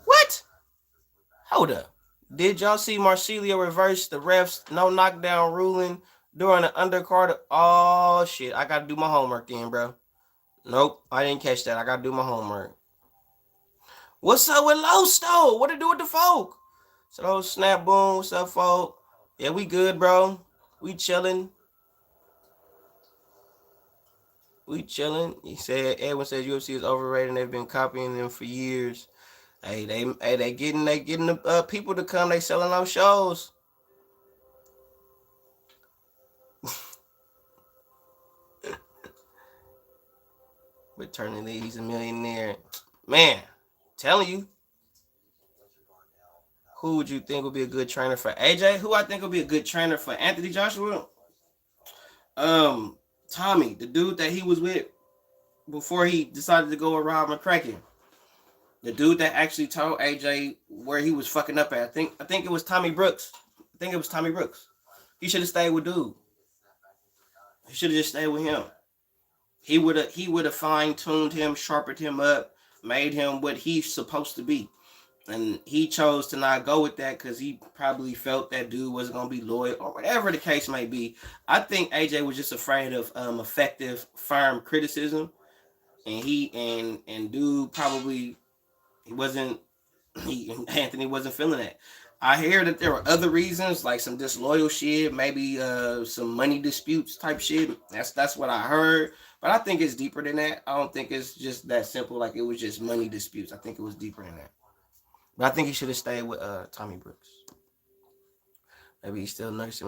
What? Hold up. Did y'all see Marcelio reverse the refs no knockdown ruling during the undercard? Oh shit, I gotta do my homework then, bro. Nope, I didn't catch that. I gotta do my homework. What's up with Los though? What to do with the folk? So those snap boom, what's up, folk? Yeah, we good, bro. We chilling. He said Edwin says UFC is overrated and they've been copying them for years. Hey, they getting the people to come. They selling out shows. But eternally, he's a millionaire. Man, telling you. Who would you think would be a good trainer for AJ? Who I think would be a good trainer for Anthony Joshua? Tommy, the dude that he was with before he decided to go with Rob McCracken. The dude that actually told AJ where he was fucking up at. I think it was Tommy Brooks. He should have stayed with dude. He should have just stayed with him. He would have fine-tuned him, sharpened him up, made him what he's supposed to be. And he chose to not go with that because he probably felt that dude wasn't going to be loyal or whatever the case may be. I think AJ was just afraid of effective, firm criticism. And dude probably Anthony wasn't feeling that. I hear that there were other reasons, like some disloyal shit, maybe some money disputes type shit. That's what I heard. But I think it's deeper than that. I don't think it's just that simple, like it was just money disputes. I think it was deeper than that. But I think he should have stayed with Tommy Brooks. Maybe he's still nursing.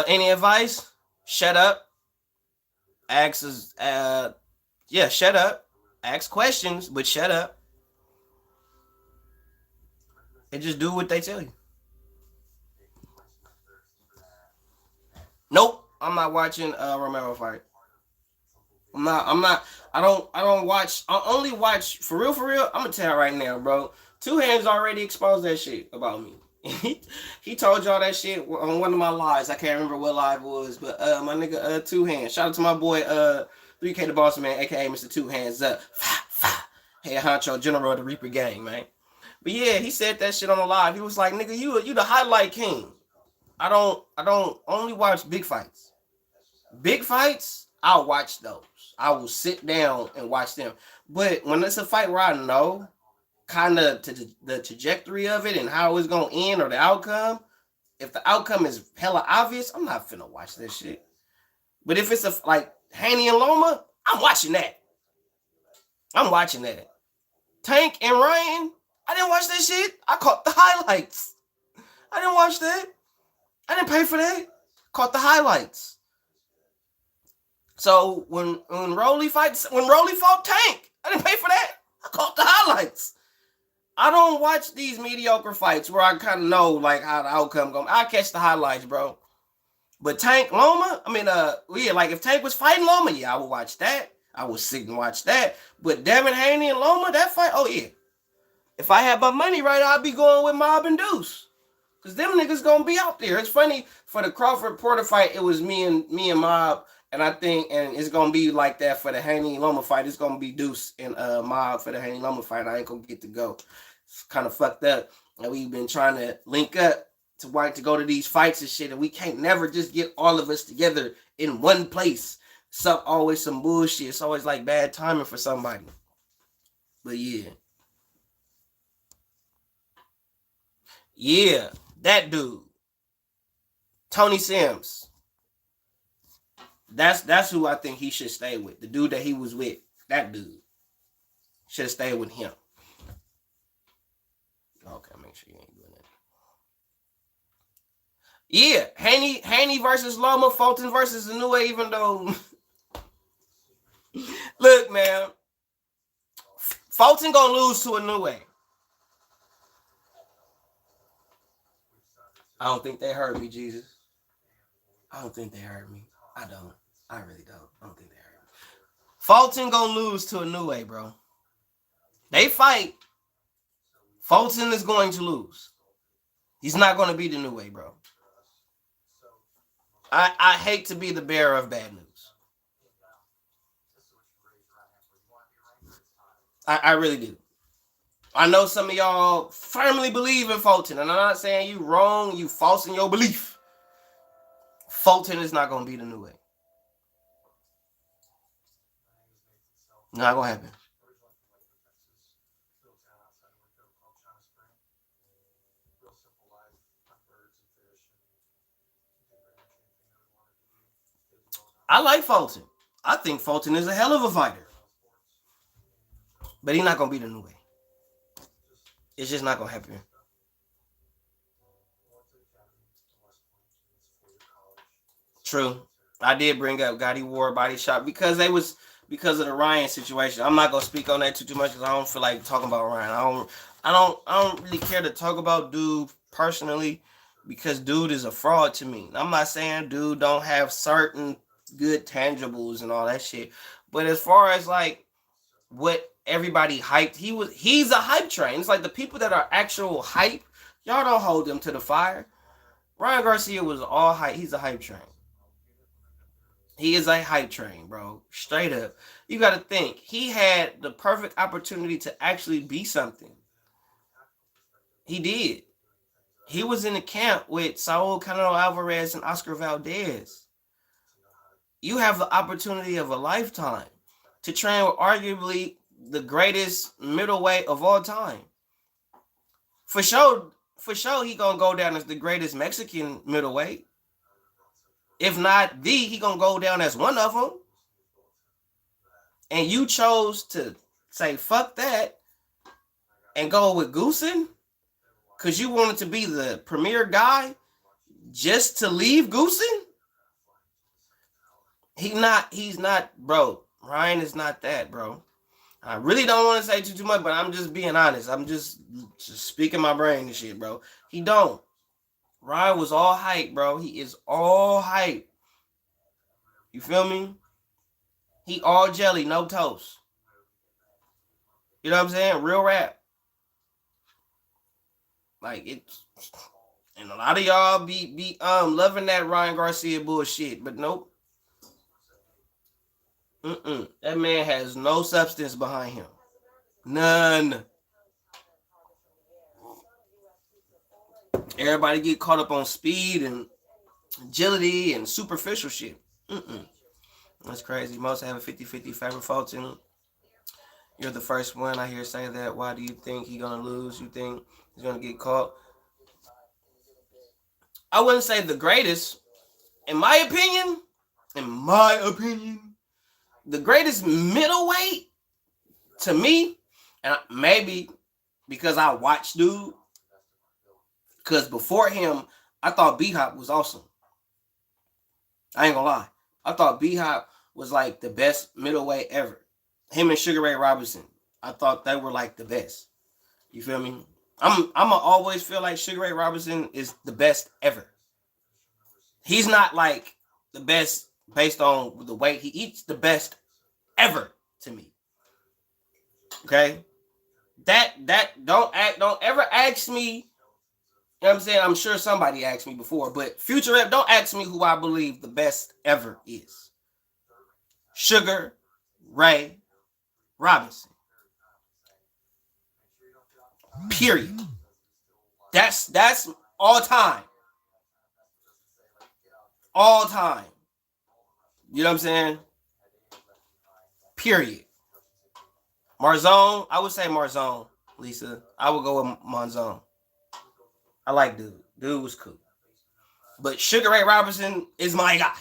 Any advice? Shut up. Shut up. Ask questions, but shut up. And just do what they tell you. Nope, I'm not watching Romero fight. I don't watch. I only watch for real. I'm gonna tell you right now, bro. Two Hands already exposed that shit about me. He told y'all that shit on one of my lives. I can't remember what live it was, but my nigga Two Hands. Shout out to my boy 3K the Boss Man, aka Mr. Two Hands Up. Hey, Honcho, General of the Reaper Gang, man. But yeah, he said that shit on the live. He was like, nigga, you the highlight king. I don't only watch big fights. Big fights, I'll watch those. I will sit down and watch them. But when it's a fight where I know kind of the trajectory of it and how it's going to end or the outcome, if the outcome is hella obvious, I'm not finna watch that shit. But if it's like Haney and Loma, I'm watching that. Tank and Ryan, I didn't watch that shit. I caught the highlights. I didn't watch that. I didn't pay for that. Caught the highlights. So when Rolly fought Tank, I didn't pay for that. I caught the highlights. I don't watch these mediocre fights where I kind of know like how the outcome goes. I catch the highlights, bro. But Tank Loma, I mean, yeah, like if Tank was fighting Loma, yeah, I would watch that. I would sit and watch that. But Devin Haney and Loma, that fight, oh yeah. If I had my money right, I'd be going with Mob and Deuce. Cause them niggas gonna be out there. It's funny for the Crawford Porter fight. It was me and Mob, and I think, and it's gonna be like that for the Haney Loma fight. It's gonna be Deuce and Mob for the Haney Loma fight. I ain't gonna get to go. It's kind of fucked up, and we've been trying to link up to go to these fights and shit, and we can't never just get all of us together in one place. Always some bullshit. It's always like bad timing for somebody. But yeah. Yeah, that dude, Tony Sims. That's who I think he should stay with. The dude that he was with, that dude should have stayed with him. Okay, make sure you ain't doing that. Yeah, Haney versus Loma, Fulton versus Inoue. Even though, look, man, Fulton gonna lose to Inoue. I don't think they heard me, Jesus. I don't think they heard me. I don't. I really don't. I don't think they heard me. Fulton gonna lose to Inoue, bro. They fight. Fulton is going to lose. He's not going to beat Inoue, bro. I hate to be the bearer of bad news. I really do. I know some of y'all firmly believe in Fulton, and I'm not saying you wrong, you false in your belief. Fulton is not going to beat Inoue. Not going to happen. I like Fulton. I think Fulton is a hell of a fighter. But he's not going to beat Inoue. It's just not going to happen. True. I did bring up Gotti Ward body shot because because of the Ryan situation. I'm not gonna speak on that too much because I don't feel like talking about Ryan. I don't really care to talk about dude personally because dude is a fraud to me. I'm not saying dude don't have certain good tangibles and all that shit, but as far as like what everybody hyped, he's a hype train. It's like the people that are actual hype, y'all don't hold them to the fire. Ryan Garcia was all hype. He's a hype train. He is a hype train, bro. Straight up. You got to think. He had the perfect opportunity to actually be something. He did. He was in the camp with Saul Canelo Alvarez and Oscar Valdez. You have the opportunity of a lifetime to train with arguably the greatest middleweight of all time. For sure, he gonna go down as the greatest Mexican middleweight. If not he gonna go down as one of them. And you chose to say fuck that and go with Goosen because you wanted to be the premier guy just to leave Goosen. He's not, bro. Ryan is not that, bro. I really don't want to say too much, but I'm just being honest. I'm just speaking my brain and shit, bro. He don't. Ryan was all hype, bro. He is all hype. You feel me? He all jelly, no toast. You know what I'm saying? Real rap. Like it's, and a lot of y'all be loving that Ryan Garcia bullshit, but nope. That man has no substance behind him. None. Everybody get caught up on speed and agility and superficial shit. That's crazy. Most have a 50-50 favor Fulton. You're the first one I hear say that. Why do you think he's gonna lose? You think he's gonna get caught? I wouldn't say the greatest. In my opinion, the greatest middleweight to me, and maybe because I watched dude, because before him, I thought B-Hop was awesome. I ain't gonna lie. I thought B-Hop was like the best middleweight ever. Him and Sugar Ray Robinson. I thought they were like the best. You feel me? I'ma always feel like Sugar Ray Robinson is the best ever. He's not like the best based on the way he eats, the best ever to me. Okay? That don't ever ask me, you know what I'm saying? I'm sure somebody asked me before, but Future Rap, don't ask me who I believe the best ever is. Sugar Ray Robinson. Period. That's all time. All time. You know what I'm saying? Period. Marzone, I would say Marzone, Lisa. I would go with Marzone. I like dude. Dude was cool. But Sugar Ray Robinson is my guy.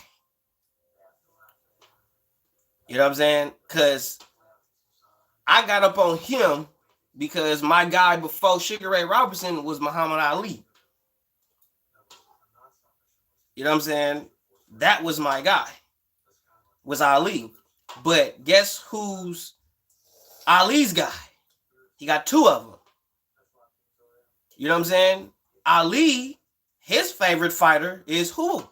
You know what I'm saying? Because I got up on him because my guy before Sugar Ray Robinson was Muhammad Ali. You know what I'm saying? That was my guy. Was Ali. But guess who's Ali's guy? He got two of them. You know what I'm saying? Ali, his favorite fighter is who?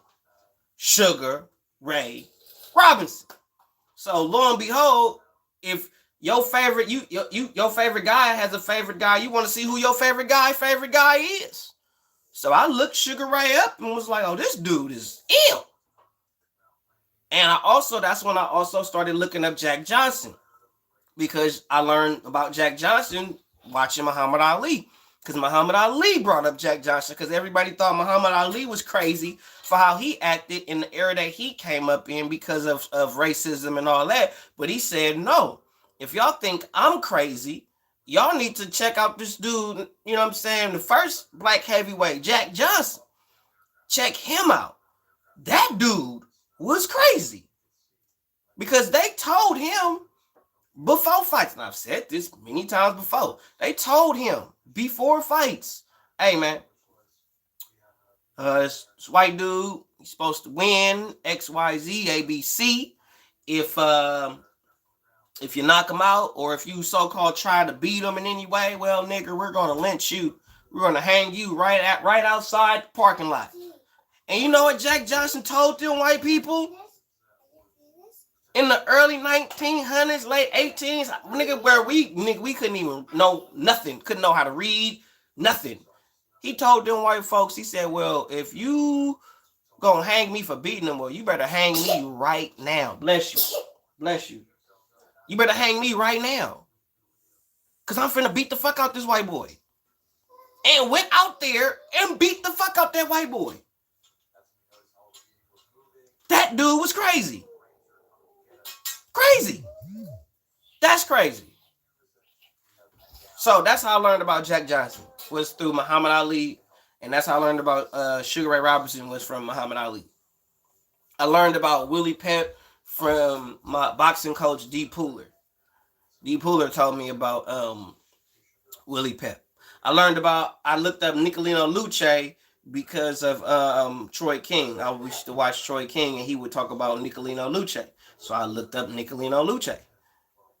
Sugar Ray Robinson. So lo and behold, if your favorite your favorite guy has a favorite guy, you want to see who your favorite guy is. So I looked Sugar Ray up and was like, oh, this dude is ill. And that's when I also started looking up Jack Johnson, because I learned about Jack Johnson watching Muhammad Ali. Because Muhammad Ali brought up Jack Johnson, because everybody thought Muhammad Ali was crazy for how he acted in the era that he came up in because of racism and all that. But he said, no, if y'all think I'm crazy, y'all need to check out this dude, you know what I'm saying, the first black heavyweight, Jack Johnson. Check him out. That dude was crazy. Because they told him before fights, and I've said this many times before, they told him before fights, hey man, this white dude, he's supposed to win XYZ ABC. If you knock him out, or if you so-called try to beat him in any way, well, nigga, we're gonna lynch you. We're gonna hang you right outside the parking lot. And you know what Jack Johnson told them white people? In the early 1900s, late 18s, nigga, where we couldn't even know nothing, couldn't know how to read, nothing. He told them white folks, he said, well, if you gonna hang me for beating them, well, you better hang me right now. Bless you. Bless you. You better hang me right now. Because I'm finna beat the fuck out this white boy. And went out there and beat the fuck out that white boy. That dude was crazy. Crazy. That's crazy. So that's how I learned about Jack Johnson, was through Muhammad Ali. And that's how I learned about Sugar Ray Robinson, was from Muhammad Ali. I learned about Willie Pep from my boxing coach, D. Pooler. D. Pooler told me about Willie Pep. I looked up Nicolino Luce because of Troy King. I used to watch Troy King, and he would talk about Nicolino Luce. So I looked up Nicolino Luce.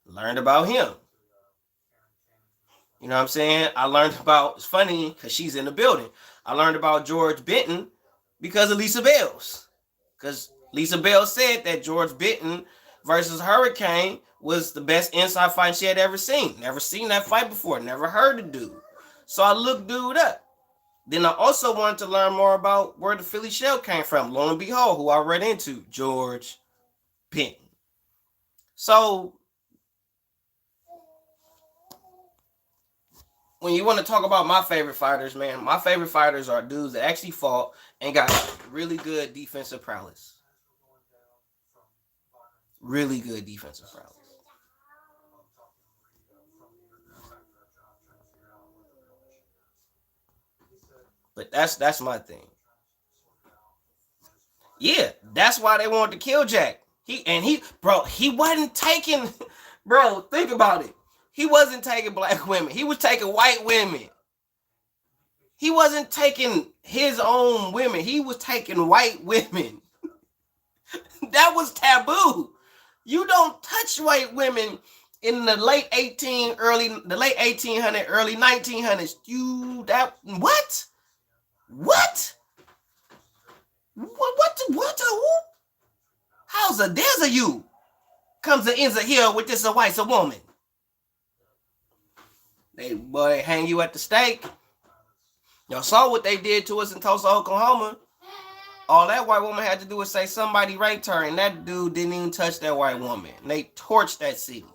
Learned about him. You know what I'm saying? I learned about, it's funny because she's in the building, I learned about George Benton because of Lisa Bells. Because Lisa Bells said that George Benton versus Hurricane was the best inside fight she had ever seen. Never seen that fight before. Never heard the dude. So I looked dude up. Then I also wanted to learn more about where the Philly Shell came from. Lo and behold, who I read into, George Benton. So when you want to talk about my favorite fighters, man, my favorite fighters are dudes that actually fought and got really good defensive prowess. Really good defensive prowess. But that's my thing. Yeah, that's why they wanted to kill Jack. He wasn't taking, bro, think about it. He wasn't taking black women. He was taking white women. He wasn't taking his own women. He was taking white women. That was taboo. You don't touch white women in the late 1800s, early 1900s. What? What? What? Who? There's a you comes to ends a hill with this a white a woman. They hang you at the stake. Y'all saw what they did to us in Tulsa, Oklahoma. All that white woman had to do was say somebody raped her, and that dude didn't even touch that white woman. And they torched that city.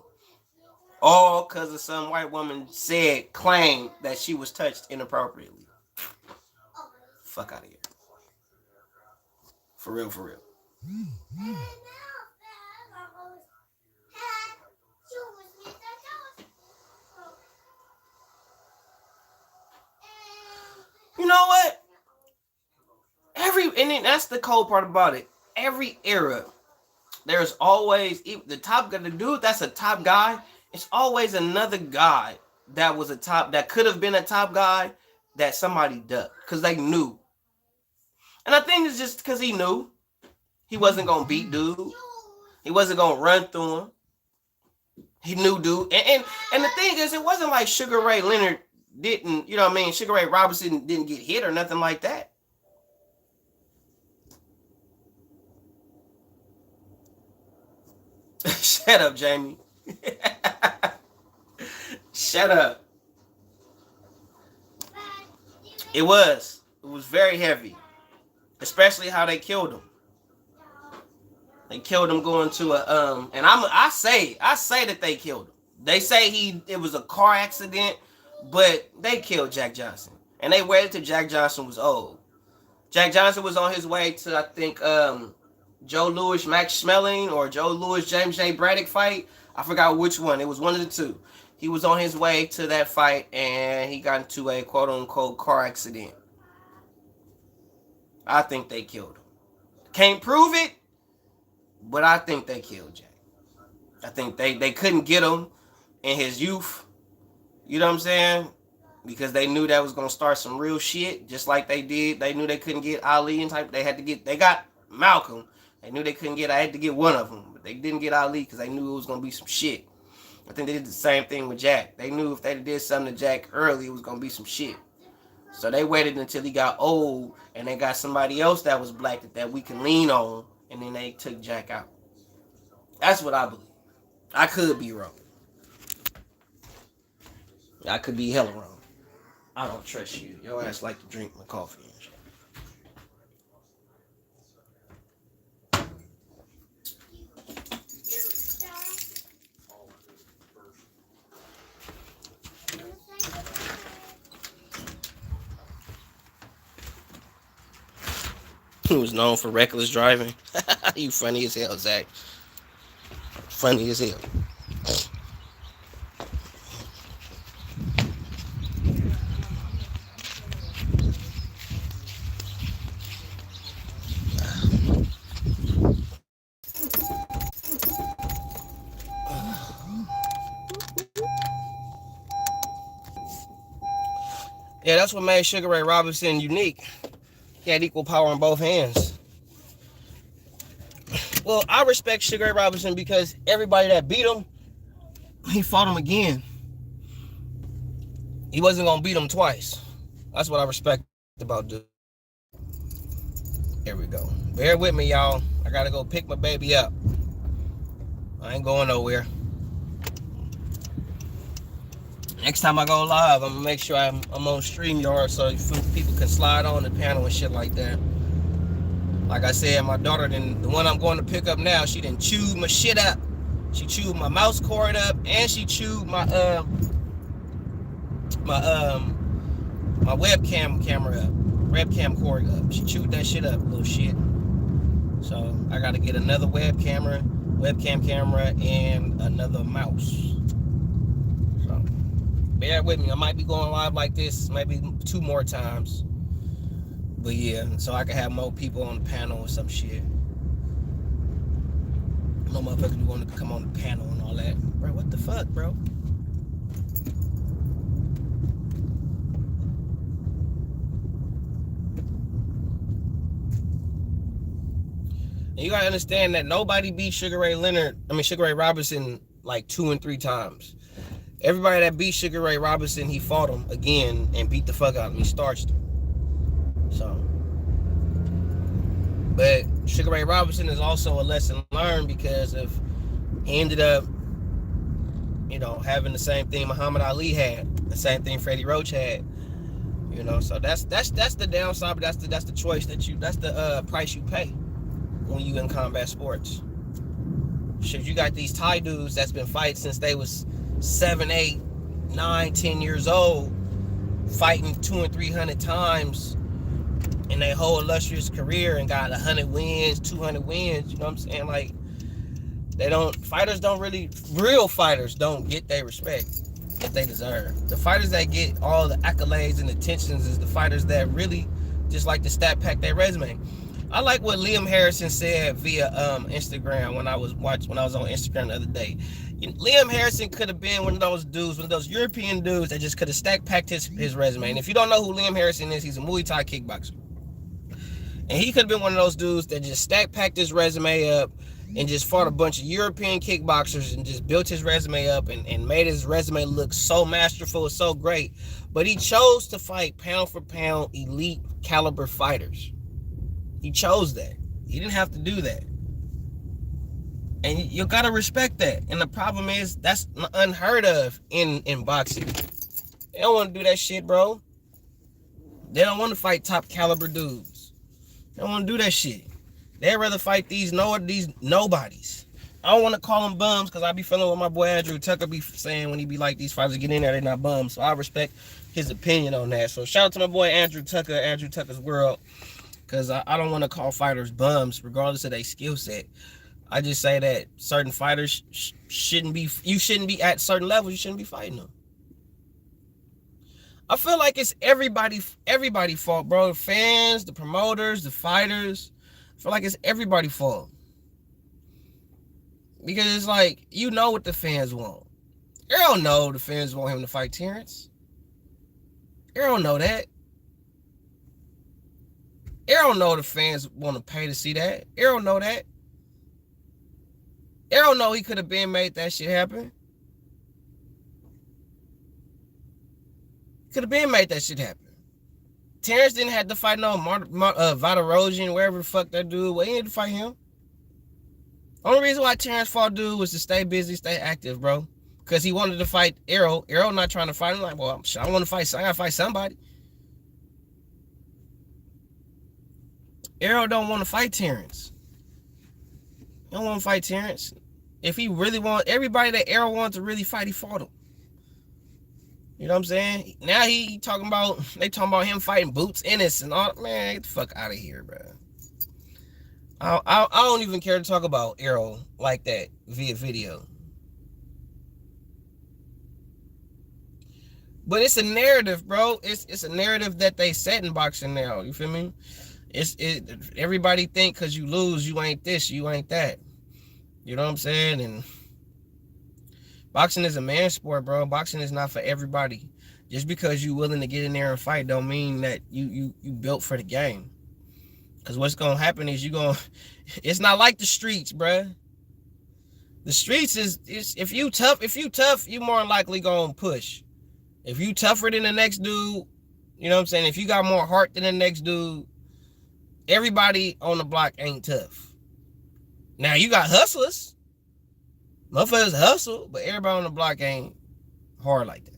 All because of some white woman claimed that she was touched inappropriately. Fuck out of here. For real, for real. You know what? And that's the cold part about it. Every era, there's always the dude that's a top guy. It's always another guy that could have been a top guy that somebody ducked because they knew. And I think it's just because he knew he wasn't gonna beat dude. He wasn't gonna run through him. He knew dude. And the thing is, it wasn't like Sugar Ray Leonard didn't, you know what I mean? Sugar Ray Robinson didn't get hit or nothing like that. Shut up, Jamie. Shut up. It was very heavy, especially how they killed him. They killed him going to and I say that they killed him. They say it was a car accident, but they killed Jack Johnson, and they waited till Jack Johnson was old. Jack Johnson was on his way to, I think, Joe Louis Max Schmeling or Joe Louis James J. Braddock fight. I forgot which one. It was one of the two. He was on his way to that fight, and he got into a quote-unquote car accident. I think they killed him. Can't prove it, but I think they killed Jack. I think they couldn't get him in his youth. You know what I'm saying? Because they knew that was going to start some real shit, just like they did. They knew they couldn't get Ali and type. They got Malcolm. They knew I had to get one of them, but they didn't get Ali because they knew it was going to be some shit. I think they did the same thing with Jack. They knew if they did something to Jack early, it was going to be some shit. So they waited until he got old, and they got somebody else that was black that we can lean on, and then they took Jack out. That's what I believe. I could be wrong. I could be hella wrong. I don't trust you. Your ass like to drink my coffee and shit. He was known for reckless driving. You funny as hell, Zach. Funny as hell. Yeah, that's what made Sugar Ray Robinson unique. He had equal power in both hands. Well, I respect Sugar Ray Robinson because everybody that beat him, he fought him again. He wasn't going to beat him twice. That's what I respect about dude. Here we go. Bear with me, y'all. I got to go pick my baby up. I ain't going nowhere. Next time I go live, I'm going to make sure I'm on StreamYard so people can slide on the panel and shit like that. Like I said, my daughter, the one I'm going to pick up now, she done chewed my shit up. She chewed my mouse cord up, and she chewed my webcam camera up. Webcam cord up. She chewed that shit up, little shit. So I got to get another webcam camera, and another mouse. So bear with me. I might be going live like this maybe 2 more times. But yeah, so I can have more people on the panel or some shit. No motherfuckers want to come on the panel and all that. Bro, what the fuck, bro? And you gotta understand that nobody beat Sugar Ray Robinson like 2 and 3 times. Everybody that beat Sugar Ray Robinson, he fought him again and beat the fuck out of him. He starched him. So, but Sugar Ray Robinson is also a lesson learned because of he ended up, having the same thing Muhammad Ali had, the same thing Freddie Roach had. So that's the downside, but that's the choice that's the price you pay when you in combat sports. Shit, you got these Thai dudes that's been fighting since they was 7, 8, 9, 10 years old, fighting 200 and 300 times in their whole illustrious career and got 100 wins, 200 wins. You know what I'm saying? Like, real fighters don't get their respect that they deserve. The fighters that get all the accolades and attentions is the fighters that really just like to stat pack their resume. I like what Liam Harrison said via Instagram when I was on Instagram the other day. Liam Harrison could have been one of those European dudes that just could have stack packed his resume. And if you don't know who Liam Harrison is, he's a Muay Thai kickboxer. And he could have been one of those dudes that just stack packed his resume up and just fought a bunch of European kickboxers and just built his resume up and made his resume look so masterful, so great. But he chose to fight pound for pound elite caliber fighters. He chose that. He didn't have to do that. And you gotta respect that. And the problem is that's unheard of in boxing. They don't want to do that shit, bro. They don't want to fight top caliber dudes. They don't want to do that shit. They'd rather fight these nobodies. I don't want to call them bums because I be feeling what my boy Andrew Tucker be saying when he be like, these fighters get in there, they're not bums. So I respect his opinion on that. So shout out to my boy Andrew Tucker, Andrew Tucker's World. Because I don't want to call fighters bums regardless of their skill set. I just say that certain fighters shouldn't be at certain levels, you shouldn't be fighting them. I feel like it's everybody fault, bro. The fans, the promoters, the fighters. I feel like it's everybody's fault. Because it's like, what the fans want. Errol know the fans want him to fight Terrence. Errol know that. Errol know the fans want to pay to see that. Errol know that. Errol know he could have been made that shit happen. Could have been made that shit happen. Terrence didn't have to fight no Vadarosian, wherever the fuck that dude. Well, he didn't fight him. Only reason why Terrence fought dude was to stay busy, stay active, bro. Because he wanted to fight Errol. Errol not trying to fight him. Like, well, I want to fight. I gotta fight somebody. Errol don't want to fight Terrence. He don't want to fight Terrence. If he really everybody that Errol wanted to really fight, he fought him. You know what I'm saying? Now they talking about him fighting Boots Ennis and all. Man, get the fuck out of here, bro. I don't even care to talk about Errol like that via video. But it's a narrative, bro. It's a narrative that they set in boxing now. You feel me? Everybody think because you lose, you ain't this, you ain't that. You know what I'm saying? And boxing is a man's sport, bro. Boxing is not for everybody. Just because you willing to get in there and fight don't mean that you built for the game. Because what's going to happen is it's not like the streets, bro. The streets is if you tough, you more likely going to push. If you tougher than the next dude, you know what I'm saying? If you got more heart than the next dude, everybody on the block ain't tough. Now, you got hustlers. Motherfuckers hustle, but everybody on the block ain't hard like that.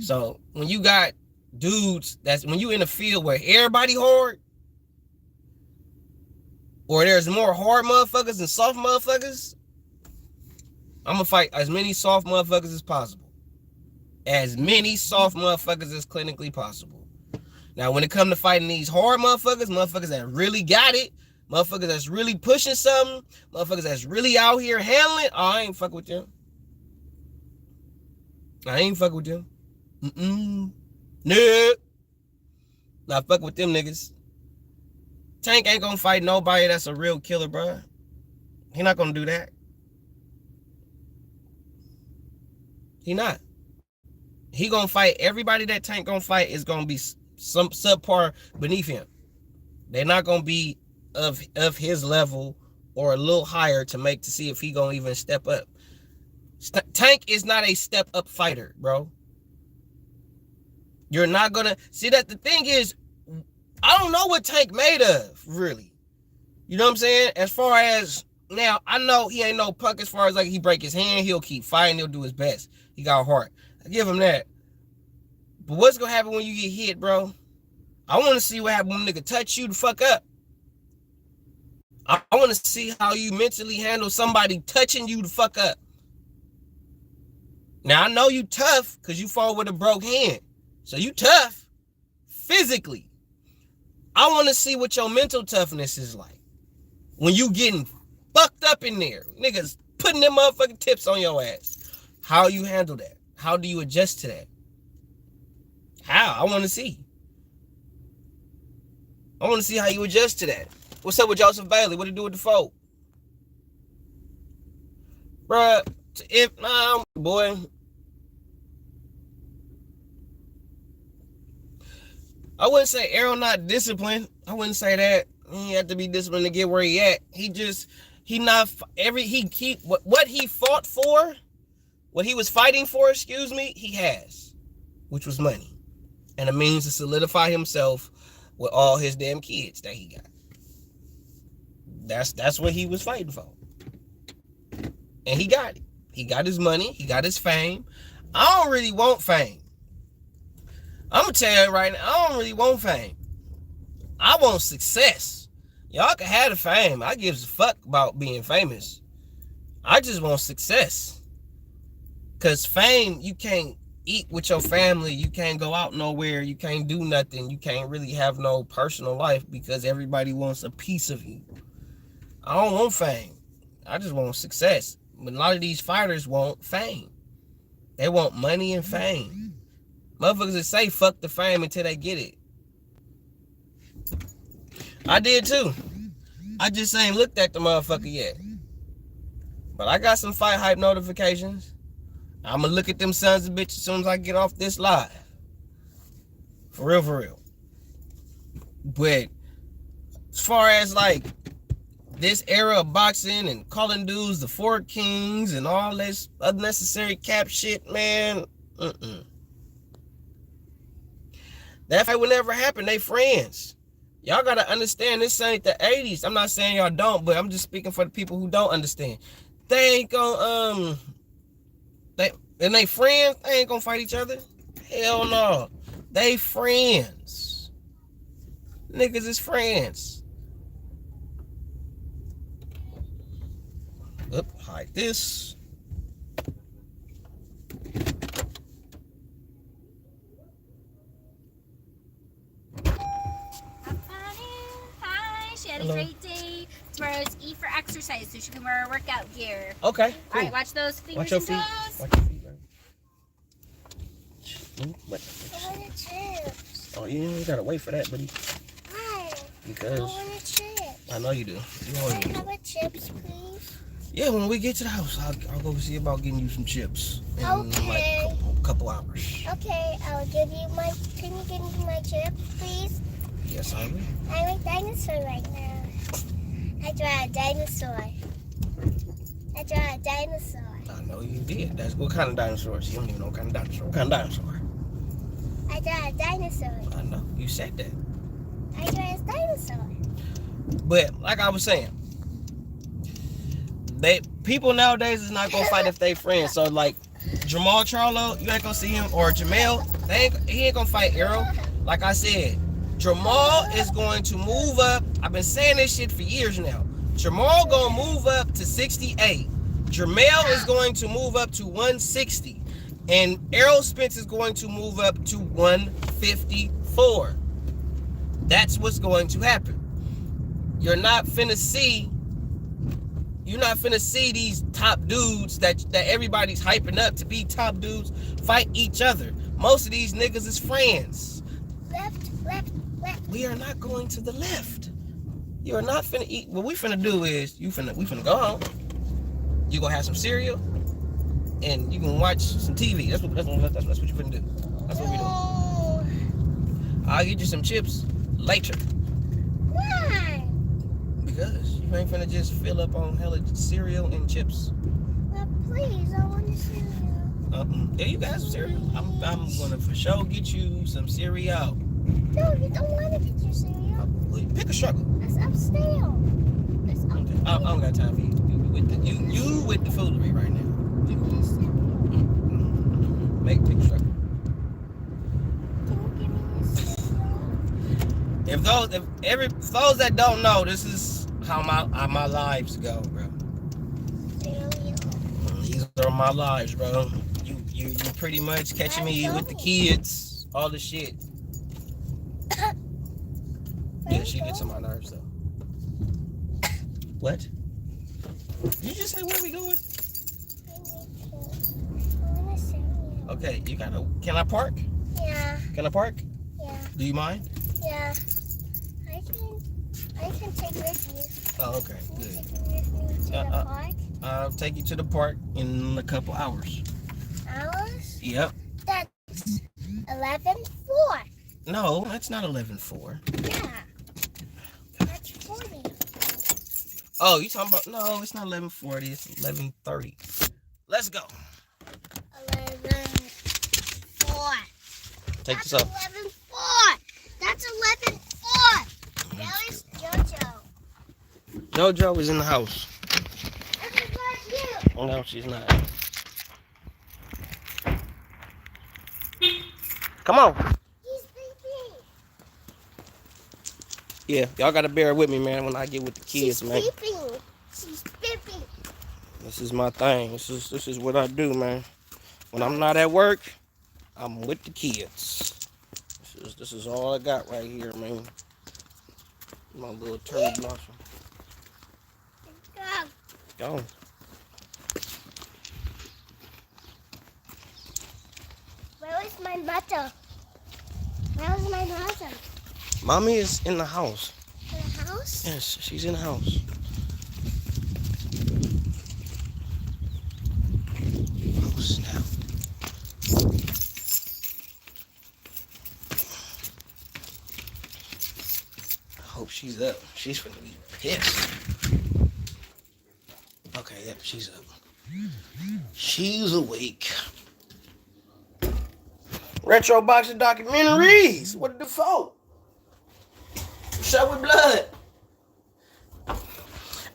So, when you got dudes, when you in a field where everybody hard, or there's more hard motherfuckers than soft motherfuckers, I'm going to fight as many soft motherfuckers as possible. As many soft motherfuckers as clinically possible. Now, when it comes to fighting these hard motherfuckers that really got it, motherfuckers that's really pushing something, motherfuckers that's really out here handling, I ain't fuck with them. I ain't fuck with them. Nope. Not fuck with them niggas. Tank ain't gonna fight nobody that's a real killer, bro. He not gonna do that. He not. He gonna fight everybody that Tank gonna fight is gonna be some subpar beneath him. They're not gonna be of his level or a little higher to see if he gonna even step up. Tank is not a step up fighter, bro. You're not gonna see that. The thing is, I don't know what Tank made of, really. You know what I'm saying? As far as now, I know he ain't no punk. As far as like he break his hand, he'll keep fighting. He'll do his best. He got heart. I give him that. But what's gonna happen when you get hit, bro? I want to see what happens when a nigga touch you to fuck up. I want to see how you mentally handle somebody touching you to fuck up. Now, I know you tough because you fought with a broke hand. So you tough physically. I want to see what your mental toughness is like. When you getting fucked up in there. Niggas putting them motherfucking tips on your ass. How you handle that? How do you adjust to that? How? I want to see. I want to see how you adjust to that. What's up with Joseph Bailey? What do you do with the folk? Bruh, boy. I wouldn't say Errol not disciplined. I wouldn't say that. He had to be disciplined to get where he at. What he fought for, what he was fighting for, he has, which was money and a means to solidify himself with all his damn kids that he got. That's what he was fighting for. And he got it. He got his money. He got his fame. I don't really want fame. I'm going to tell you right now, I don't really want fame. I want success. Y'all can have the fame. I gives a fuck about being famous. I just want success. Because fame, you can't eat with your family. You can't go out nowhere. You can't do nothing. You can't really have no personal life because everybody wants a piece of you. I don't want fame. I just want success. But a lot of these fighters want fame. They want money and fame. Motherfuckers that say fuck the fame until they get it. I did too. I just ain't looked at the motherfucker yet. But I got some fight hype notifications. I'ma look at them sons of bitches as soon as I get off this live. For real, for real. But as far as like this era of boxing and calling dudes the Four Kings and all this unnecessary cap shit, man. That fight will never happen. They friends. Y'all gotta understand this ain't the 80s. I'm not saying y'all don't, but I'm just speaking for the people who don't understand. They ain't gonna they friends, they ain't gonna fight each other. Hell no. They friends. Niggas is friends. Oop, hide this. Hi, she had a great day. Tomorrow's E for exercise, so she can wear her workout gear. Okay. Cool. All right, watch those fingers. Watch your feet. Watch your feet, bro. I want chips. Oh, you gotta wait for that, buddy. Why? Because I want chips. I know you do. Can I have a chips, please? Yeah, when we get to the house, I'll go see about getting you some chips in Okay. like a couple hours. Okay, I'll give you my. Can you give me my chips, please? Yes, I will. I'm a dinosaur right now. I draw a dinosaur. I draw a dinosaur. I know you did. That's what kind of dinosaurs? You don't even know what kind of dinosaur. What kind of dinosaur? I draw a dinosaur. I know. You said that. I draw a dinosaur. But like I was saying, people nowadays is not gonna fight if they friends. So like Jamal Charlo, you ain't gonna see him, or Jamel, he ain't gonna fight Errol. Like I said, Jamal is going to move up. I've been saying this shit for years now. Jamal gonna move up to 68. Jamel is going to move up to 160. And Errol Spence is going to move up to 154. That's what's going to happen. You're not finna see these top dudes that everybody's hyping up to be top dudes fight each other. Most of these niggas is friends. Left. We are not going to the left. You are not finna eat. What we finna do is we finna go home. You gonna have some cereal and you can watch some TV. That's what you finna do. That's what we doing. I'll get you some chips later. Why? Because Because you ain't finna just fill up on hella cereal and chips. Well, please, I want to cereal. Yeah, you got some cereal. I'm gonna for sure get you some cereal. No, you don't want to get your cereal. Pick a struggle. That's upstairs. That's upstairs. Okay. I don't got time for you. You with the foolery right now. Give me a cereal. Pick a struggle. Can you give me a cereal? If those that don't know, this is how my lives go, bro. Cereal. These are my lives, bro. You pretty much catching me with the kids, all the shit. Yeah, she gets on my nerves though. What? Did you just say where we going? I want a cereal. Okay, can I park? Yeah. Can I park? Yeah. Do you mind? Yeah. I can take with you. Oh, okay, Can you good. take me with me to the park? I'll take you to the park in a couple hours. Hours? Yep. That's 11:04. No, that's not 11:04. Yeah. That's 40. Oh, you talking about? No, it's not 11:40. It's 11:30. Let's go. 11:04. Take That's this up. 11:04. That's 11:04. Where's JoJo? JoJo is in the house. This is not you. Oh, no, she's not. Come on. He's sleeping. Yeah, y'all gotta bear with me, man, when I get with the kids, She's man. sleeping. She's sleeping. This is my thing. This is what I do, man. When I'm not at work, I'm with the kids. This is all I got right here, man. My little turtle blossom. Go. Go. Where is my mother? Where is my mother? Mommy is in the house. In the house? Yes, she's in the house. Oh, snap. I hope she's up. She's gonna be pissed. Okay, yep, she's up. She's awake. Retro boxing documentaries. What the fuck? Shut with blood.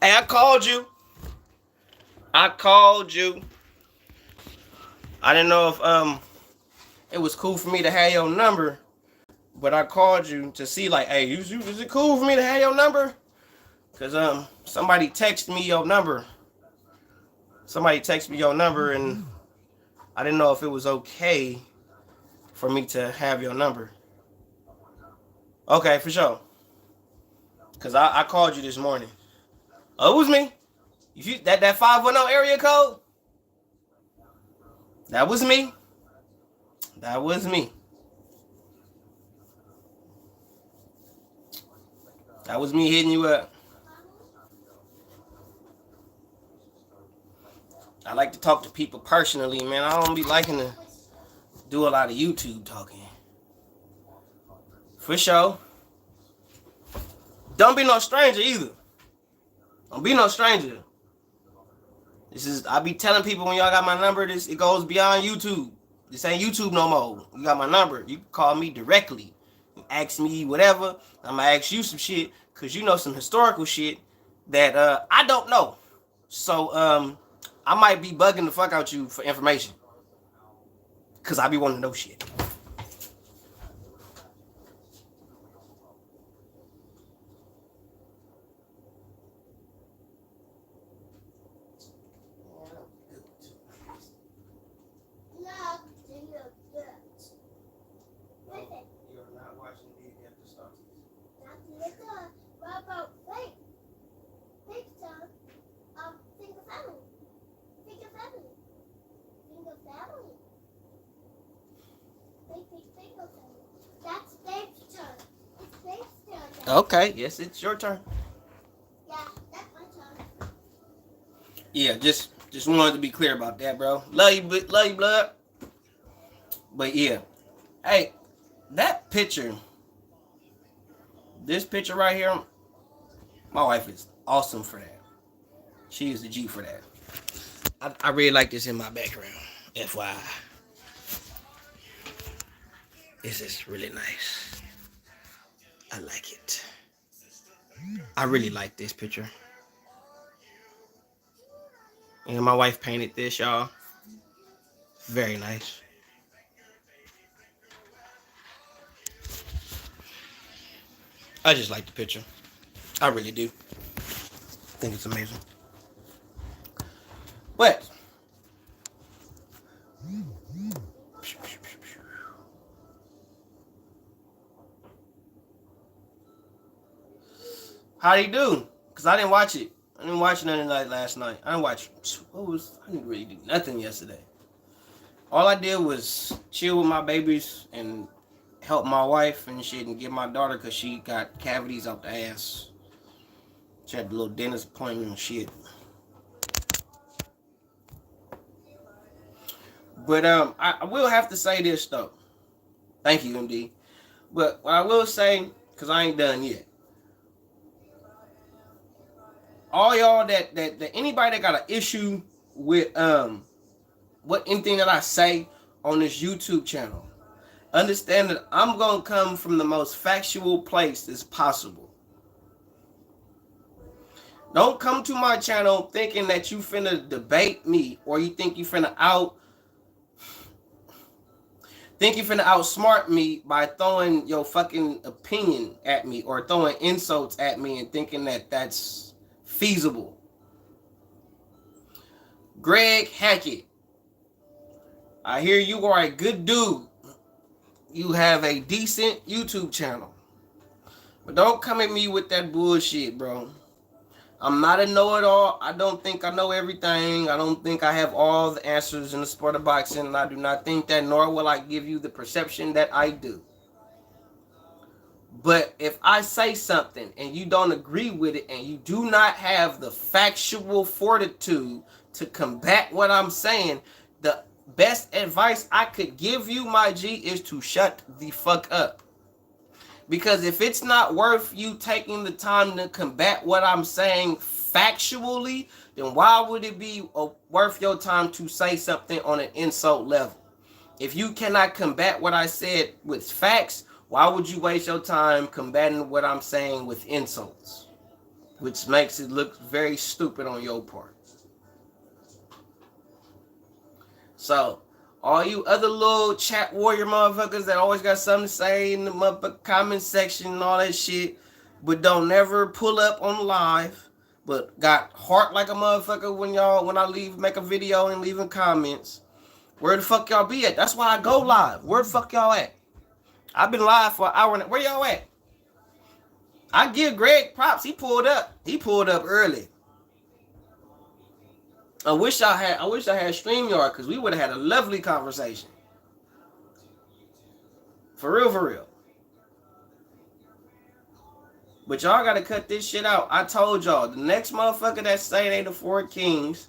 Hey, I called you. I didn't know if it was cool for me to have your number, but I called you to see like, hey, is it cool for me to have your number? Cause somebody texted me your number. And I didn't know if it was okay for me to have your number. Okay, for sure. Cause I called you this morning. Oh, it was me. That 510 area code? That was me. That was me. That was me hitting you up. I like to talk to people personally, man. I don't be liking to do a lot of YouTube talking. For sure. Don't be no stranger either. Don't be no stranger. I be telling people when y'all got my number, it goes beyond YouTube. This ain't YouTube no more. You got my number. You can call me directly. Ask me whatever. I'm gonna ask you some shit because you know some historical shit that I don't know. So I might be bugging the fuck out you for information because I be wanting to know shit. You're not watching the after start. What about picture of single family? Single family. Single family. Single family. That's Dave's turn. It's Dave's turn. Okay, yes, it's your turn. Yeah, that's my turn. Yeah, just wanted to be clear about that, bro. Love you, blood. But yeah, hey, this picture right here, my wife is awesome for that. She is the G for that. I really like this in my background. FYI. This is really nice. I like it. I really like this picture. And my wife painted this, y'all. Very nice. I just like the picture. I really do. I think it's amazing. But how do you do? Cause I didn't watch it. I didn't watch nothing like last night. I didn't really do nothing yesterday. All I did was chill with my babies and help my wife and shit and get my daughter because she got cavities out the ass. She had a little dentist appointment and shit. But I will have to say this though. Thank you, MD. But what I will say, because I ain't done yet. All y'all that anybody that got an issue with anything that I say on this YouTube channel, understand that I'm gonna come from the most factual place as possible. Don't come to my channel thinking that you finna debate me or you think you finna outsmart me by throwing your fucking opinion at me or throwing insults at me and thinking that that's feasible. Greg Hackett, I hear you are a good dude. You have a decent YouTube channel. But don't come at me with that bullshit, bro. I'm not a know-it-all. I don't think I know everything. I don't think I have all the answers in the sport of boxing. And I do not think that, nor will I give you the perception that I do. But if I say something and you don't agree with it and you do not have the factual fortitude to combat what I'm saying, the best advice I could give you, my G, is to shut the fuck up. Because if it's not worth you taking the time to combat what I'm saying factually, then why would it be worth your time to say something on an insult level? If you cannot combat what I said with facts, why would you waste your time combating what I'm saying with insults? Which makes it look very stupid on your part. So, all you other little chat warrior motherfuckers that always got something to say in the motherfucking comment section and all that shit, but don't never pull up on live, but got heart like a motherfucker when I make a video and leaving comments. Where the fuck y'all be at? That's why I go live. Where the fuck y'all at? I've been live for an hour. Where y'all at? I give Greg props. He pulled up. He pulled up early. I wish I had StreamYard because we would have had a lovely conversation. For real. But y'all gotta cut this shit out. I told y'all, the next motherfucker that say they the four kings,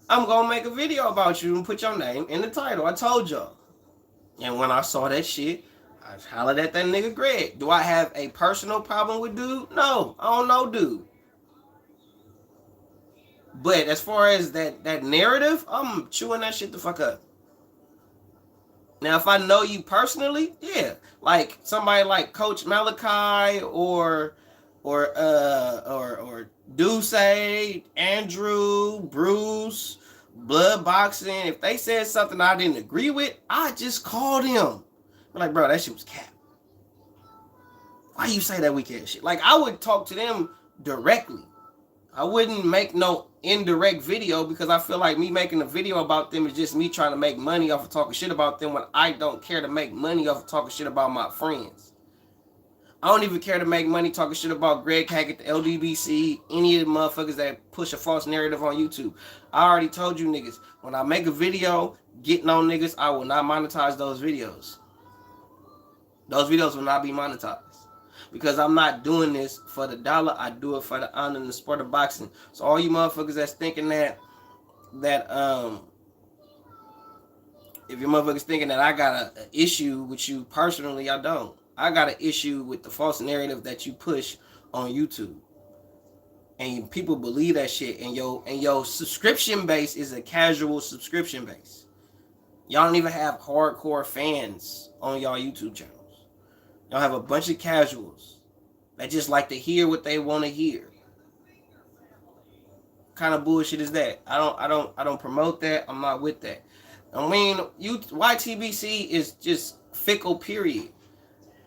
I'm gonna make a video about you and put your name in the title. I told y'all. And when I saw that shit, I hollered at that nigga Greg. Do I have a personal problem with dude? No, I don't know dude. But as far as that narrative, I'm chewing that shit the fuck up. Now, if I know you personally, yeah, like somebody like Coach Malachi or Duce, Andrew, Bruce, Blood Boxing, if they said something I didn't agree with, I just called him. I'm like, bro, that shit was cap. Why you say that weak ass shit? Like, I would talk to them directly. I wouldn't make no indirect video because I feel like me making a video about them is just me trying to make money off of talking shit about them when I don't care to make money off of talking shit about my friends. I don't even care to make money talking shit about Greg Hackett, the LDBC, any of the motherfuckers that push a false narrative on YouTube. I already told you niggas, when I make a video getting on niggas, I will not monetize those videos. Those videos will not be monetized. Because I'm not doing this for the dollar, I do it for the honor in the sport of boxing. So all you motherfuckers that's thinking that if your motherfuckers thinking that I got an issue with you personally, I don't. I got an issue with the false narrative that you push on YouTube. And people believe that shit. And your subscription base is a casual subscription base. Y'all don't even have hardcore fans on y'all YouTube channels. Y'all have a bunch of casuals that just like to hear what they want to hear. What kind of bullshit is that? I don't promote that. I'm not with that. I mean, YTBC is just fickle, period.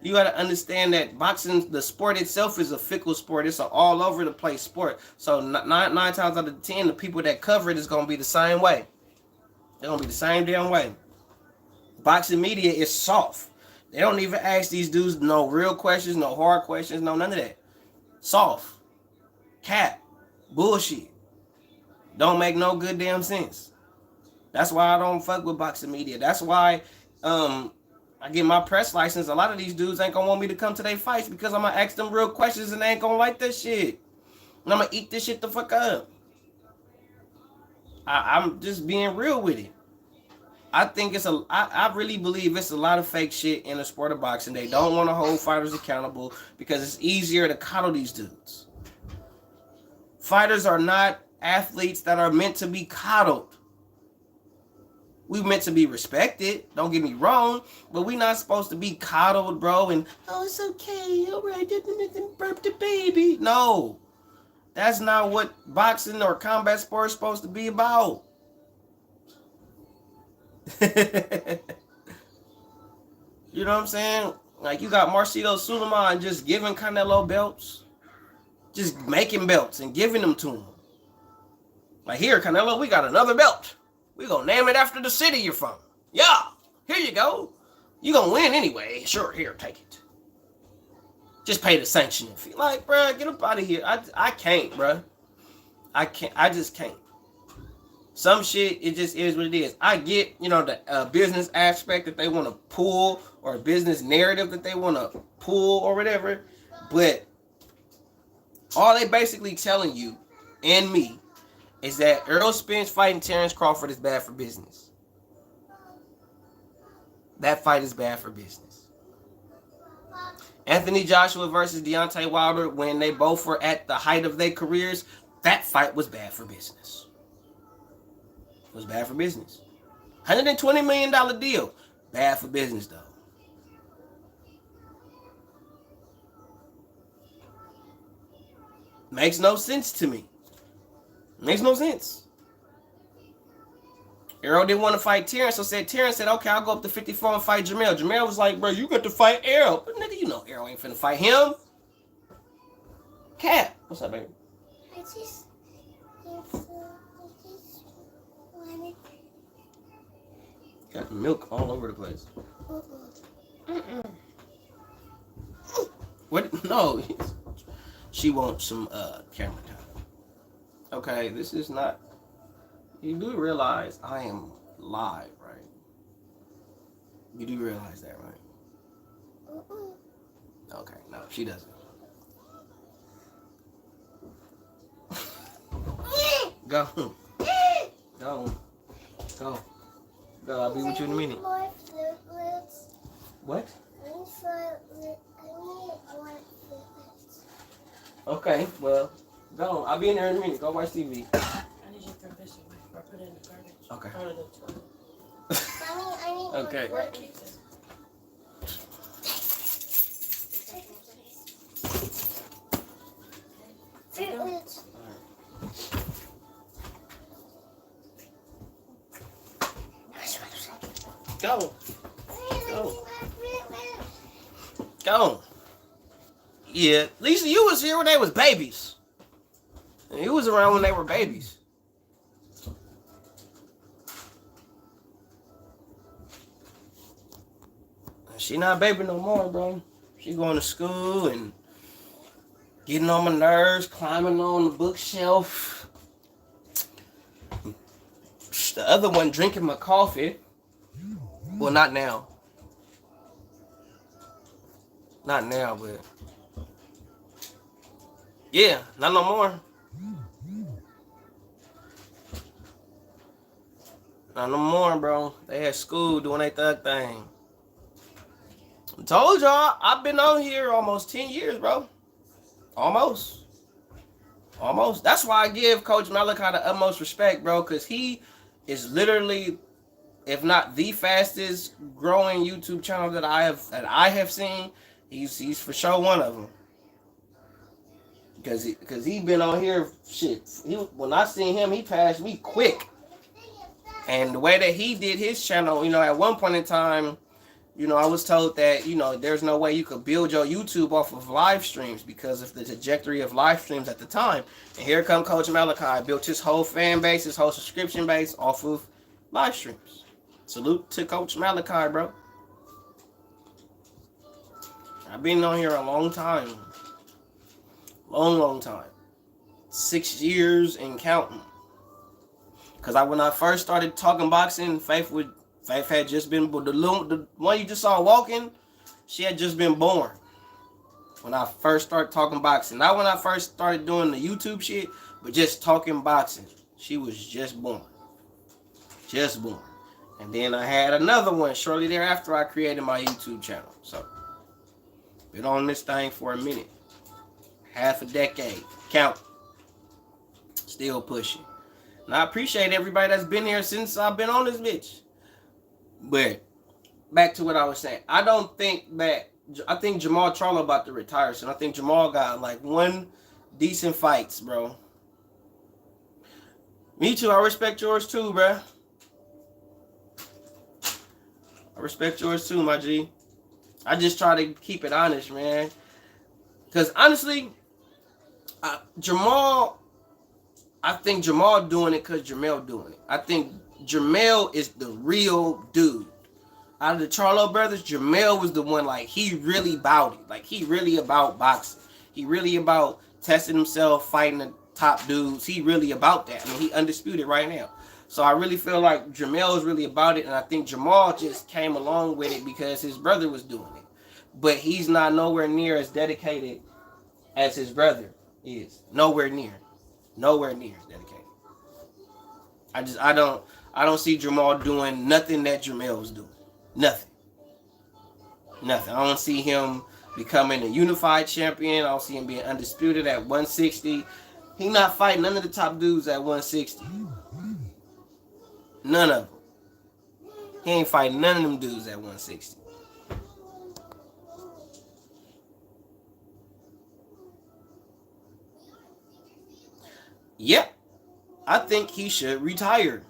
You got to understand that boxing, the sport itself, is a fickle sport. It's an all over the place sport. So nine times out of 10, the people that cover it is going to be the same way. They're going to be the same damn way. Boxing media is soft. They don't even ask these dudes no real questions, no hard questions, no none of that. Soft. Cap. Bullshit. Don't make no good damn sense. That's why I don't fuck with boxing media. That's why I get my press license. A lot of these dudes ain't gonna want me to come to their fights because I'm gonna ask them real questions and they ain't gonna like that shit. And I'm gonna eat this shit the fuck up. I'm just being real with it. I think I really believe it's a lot of fake shit in the sport of boxing. They don't want to hold fighters accountable because it's easier to coddle these dudes. Fighters are not athletes that are meant to be coddled. We meant to be respected, don't get me wrong, but we not supposed to be coddled, bro, and, oh, it's okay, all right, didn't burp the baby. No, that's not what boxing or combat sport is supposed to be about. You know what I'm saying? Like, you got Marcelo Suleiman just giving Canelo belts, just making belts and giving them to him. Like, here, Canelo, we got another belt. We gonna name it after the city you're from. Yeah, here you go. You gonna win anyway. Sure, here, take it. Just pay the sanctioning fee. Like, bruh, get up out of here. I can't, bruh. I just can't. Some shit, it just is what it is. I get, the business aspect that they want to pull, or a business narrative that they want to pull or whatever. But all they basically telling you and me is that Errol Spence fighting Terrence Crawford is bad for business. That fight is bad for business. Anthony Joshua versus Deontay Wilder, when they both were at the height of their careers, that fight was bad for business. It was bad for business. $120 million deal. Bad for business, though. Makes no sense to me. Makes no sense. Errol didn't want to fight Terrence, so Terrence said, okay, I'll go up to 54 and fight Jamel. Jamel was like, bro, you got to fight Errol. But nigga, you know Errol ain't finna fight him. Cat. What's up, baby? I just wanted. Got milk all over the place. What? No. She wants some camera time. Okay, this is not... You do realize I am live, right? You do realize that, right? Okay, no, she doesn't. Go. Go. Go. Go, I'll be with you in a minute. More fluids. What? I need more fluids. Okay, well, go. I'll be in there in a minute. Go watch TV. I need you to throw this away or put it in the garbage. Okay. Or the toilet. Mommy, I need Okay. more Where fluids. keep this? Fluids. Go. Go. Go. Yeah, Lisa, you was here when they was babies. And you was around when they were babies. She not a baby no more, bro. She going to school and getting on my nerves, climbing on the bookshelf. The other one drinking my coffee. Well, not now. Not now, but... Yeah, not no more. Not no more, bro. They at school doing their thug thing. I told y'all, I've been on here almost 10 years, bro. Almost. Almost. That's why I give Coach Malachi the utmost respect, bro, because he is literally, if not the fastest growing YouTube channel that I have seen. He's for sure one of them. Because he been on here, shit. When I seen him, he passed me quick. And the way that he did his channel, at one point in time, I was told that, there's no way you could build your YouTube off of live streams because of the trajectory of live streams at the time. And here come Coach Malachi, built his whole fan base, his whole subscription base off of live streams. Salute to Coach Malachi, bro. I've been on here a long time. Long time. 6 years and counting. Because when I first started talking boxing, Faith had just been, the one you just saw walking, she had just been born. When I first started talking boxing. Not when I first started doing the YouTube shit, but just talking boxing. She was just born. Just born. And then I had another one shortly thereafter I created my YouTube channel. So, been on this thing for a minute. Half a decade. Count. Still pushing. And I appreciate everybody that's been here since I've been on this bitch. But back to what I was saying. I think Jamal Charlo about to retire soon. I think Jamal got like one decent fights, bro. Me too. I respect yours too, bro. I respect yours too, my G. I just try to keep it honest, man. Because honestly, I think Jamal doing it because Jamel doing it. I think Jamel is the real dude. Out of the Charlo brothers, Jamel was the one, like, he really about it. Like, he really about boxing. He really about testing himself, fighting the top dudes. He really about that. I mean, he undisputed right now. So I really feel like Jamel is really about it, and I think Jamal just came along with it because his brother was doing it. But he's not nowhere near as dedicated as his brother is. Nowhere near as dedicated. I don't see Jamal doing nothing that Jamel's doing. Nothing. I don't see him becoming a unified champion. I don't see him being undisputed at 160. He not fighting none of the top dudes at 160. None of them. He ain't fighting none of them dudes at 160. Yep. I think he should retire.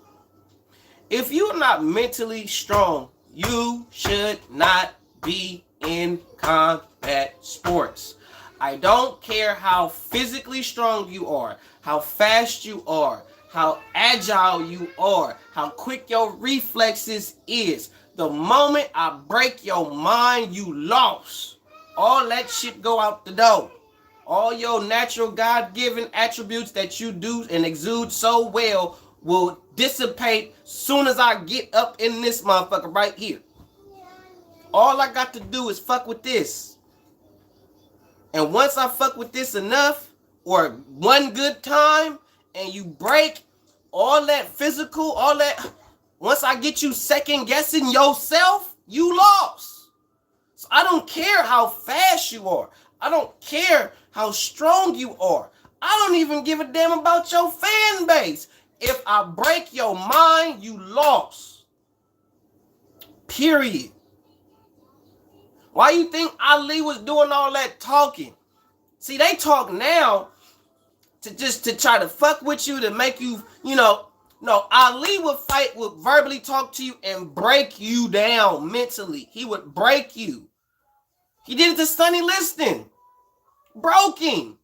If you're not mentally strong, you should not be in combat sports. I don't care how physically strong you are, how fast you are, how agile you are, how quick your reflexes is. The moment I break your mind, you lost. All that shit go out the door. All your natural God-given attributes that you do and exude so well will dissipate soon as I get up in this motherfucker right here. All I got to do is fuck with this. And once I fuck with this enough, or one good time, and you break all that physical, all that, once I get you second guessing yourself, you lost. So I don't care how fast you are. I don't care how strong you are. I don't even give a damn about your fan base. If I break your mind, you lost. Period. Why you think Ali was doing all that talking? See, they talk now to try to fuck with you, to make you, no, Ali would verbally talk to you and break you down mentally. He would break you. He did it to Sonny Liston. Broke him.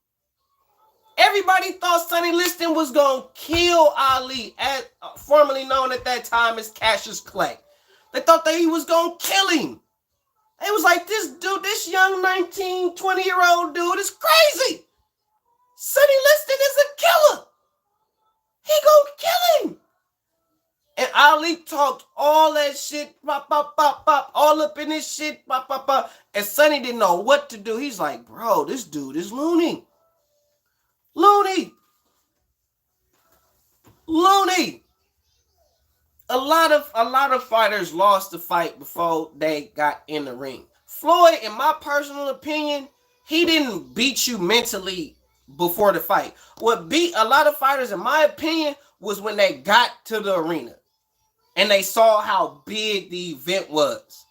Everybody thought Sonny Liston was going to kill Ali, formerly known at that time as Cassius Clay. They thought that he was going to kill him. It was like, this dude, this young 19, 20-year-old dude is crazy. Sonny Liston is a killer. He gonna kill him. And Ali talked all that shit, pop, pop, pop, pop, all up in this shit, pop, pop, pop. And Sonny didn't know what to do. He's like, bro, this dude is loony. Loony. A lot of fighters lost the fight before they got in the ring. Floyd, in my personal opinion, he didn't beat you mentally before the fight. What beat a lot of fighters, in my opinion, was when they got to the arena and they saw how big the event was.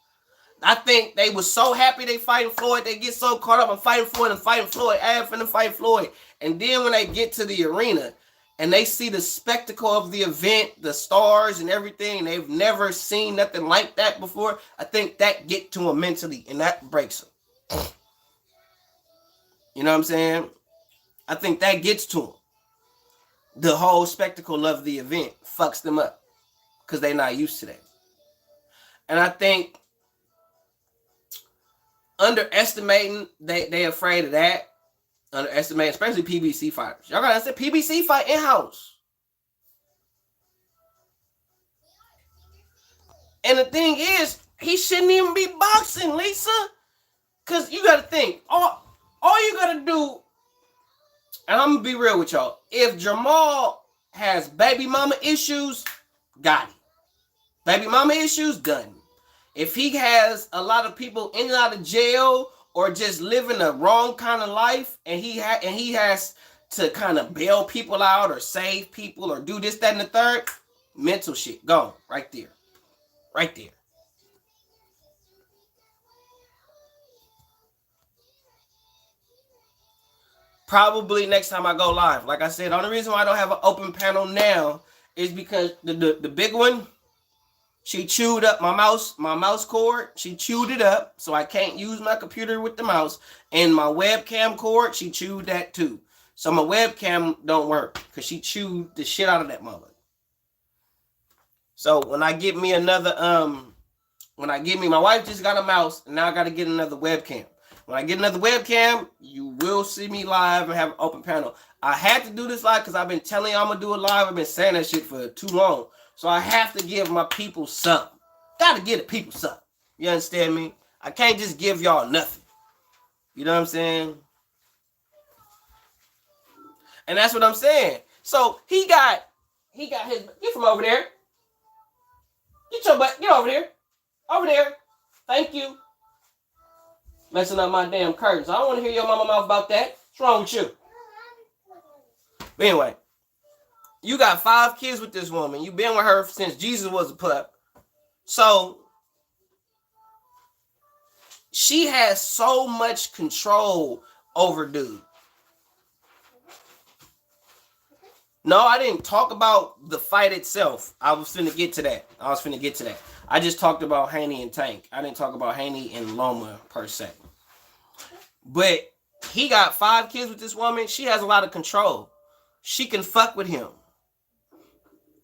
I think they were so happy they fighting Floyd. They get so caught up in fighting Floyd and fighting Floyd. I'm finna fight Floyd. And then when they get to the arena and they see the spectacle of the event, the stars and everything, they've never seen nothing like that before. I think that get to them mentally and that breaks them. You know what I'm saying? I think that gets to them. The whole spectacle of the event fucks them up because they're not used to that. And I think underestimating, they afraid of that. Underestimating, especially PBC fighters. Y'all gotta understand, PBC fight in-house. And the thing is, he shouldn't even be boxing, Lisa. Because you gotta think, all you gotta do, and I'm gonna be real with y'all, if Jamal has baby mama issues, got it. Baby mama issues, done. If he has a lot of people in and out of jail or just living a wrong kind of life, and he has to kind of bail people out or save people or do this, that, and the third, mental shit gone right there. Right there. Probably next time I go live. Like I said, the only reason why I don't have an open panel now is because the big one, she chewed up my mouse cord. She chewed it up, so I can't use my computer with the mouse. And my webcam cord, she chewed that too. So my webcam don't work because she chewed the shit out of that mother. So when I get me another, my wife just got a mouse, and now I got to get another webcam. When I get another webcam, you will see me live and have an open panel. I had to do this live because I've been telling you I'm going to do it live. I've been saying that shit for too long. So I have to give my people something. Got to give the people something. You understand me? I can't just give y'all nothing. You know what I'm saying? And that's what I'm saying. So he got his, get from over there. Get your butt, get over there. Over there. Thank you. Messing up my damn curtains. I don't want to hear your mama mouth about that. What's wrong with you? But anyway, you got 5 kids with this woman. You've been with her since Jesus was a pup. So she has so much control over dude. No, I didn't talk about the fight itself. I was finna get to that. I just talked about Haney and Tank. I didn't talk about Haney and Loma per se. But he got 5 kids with this woman. She has a lot of control. She can fuck with him.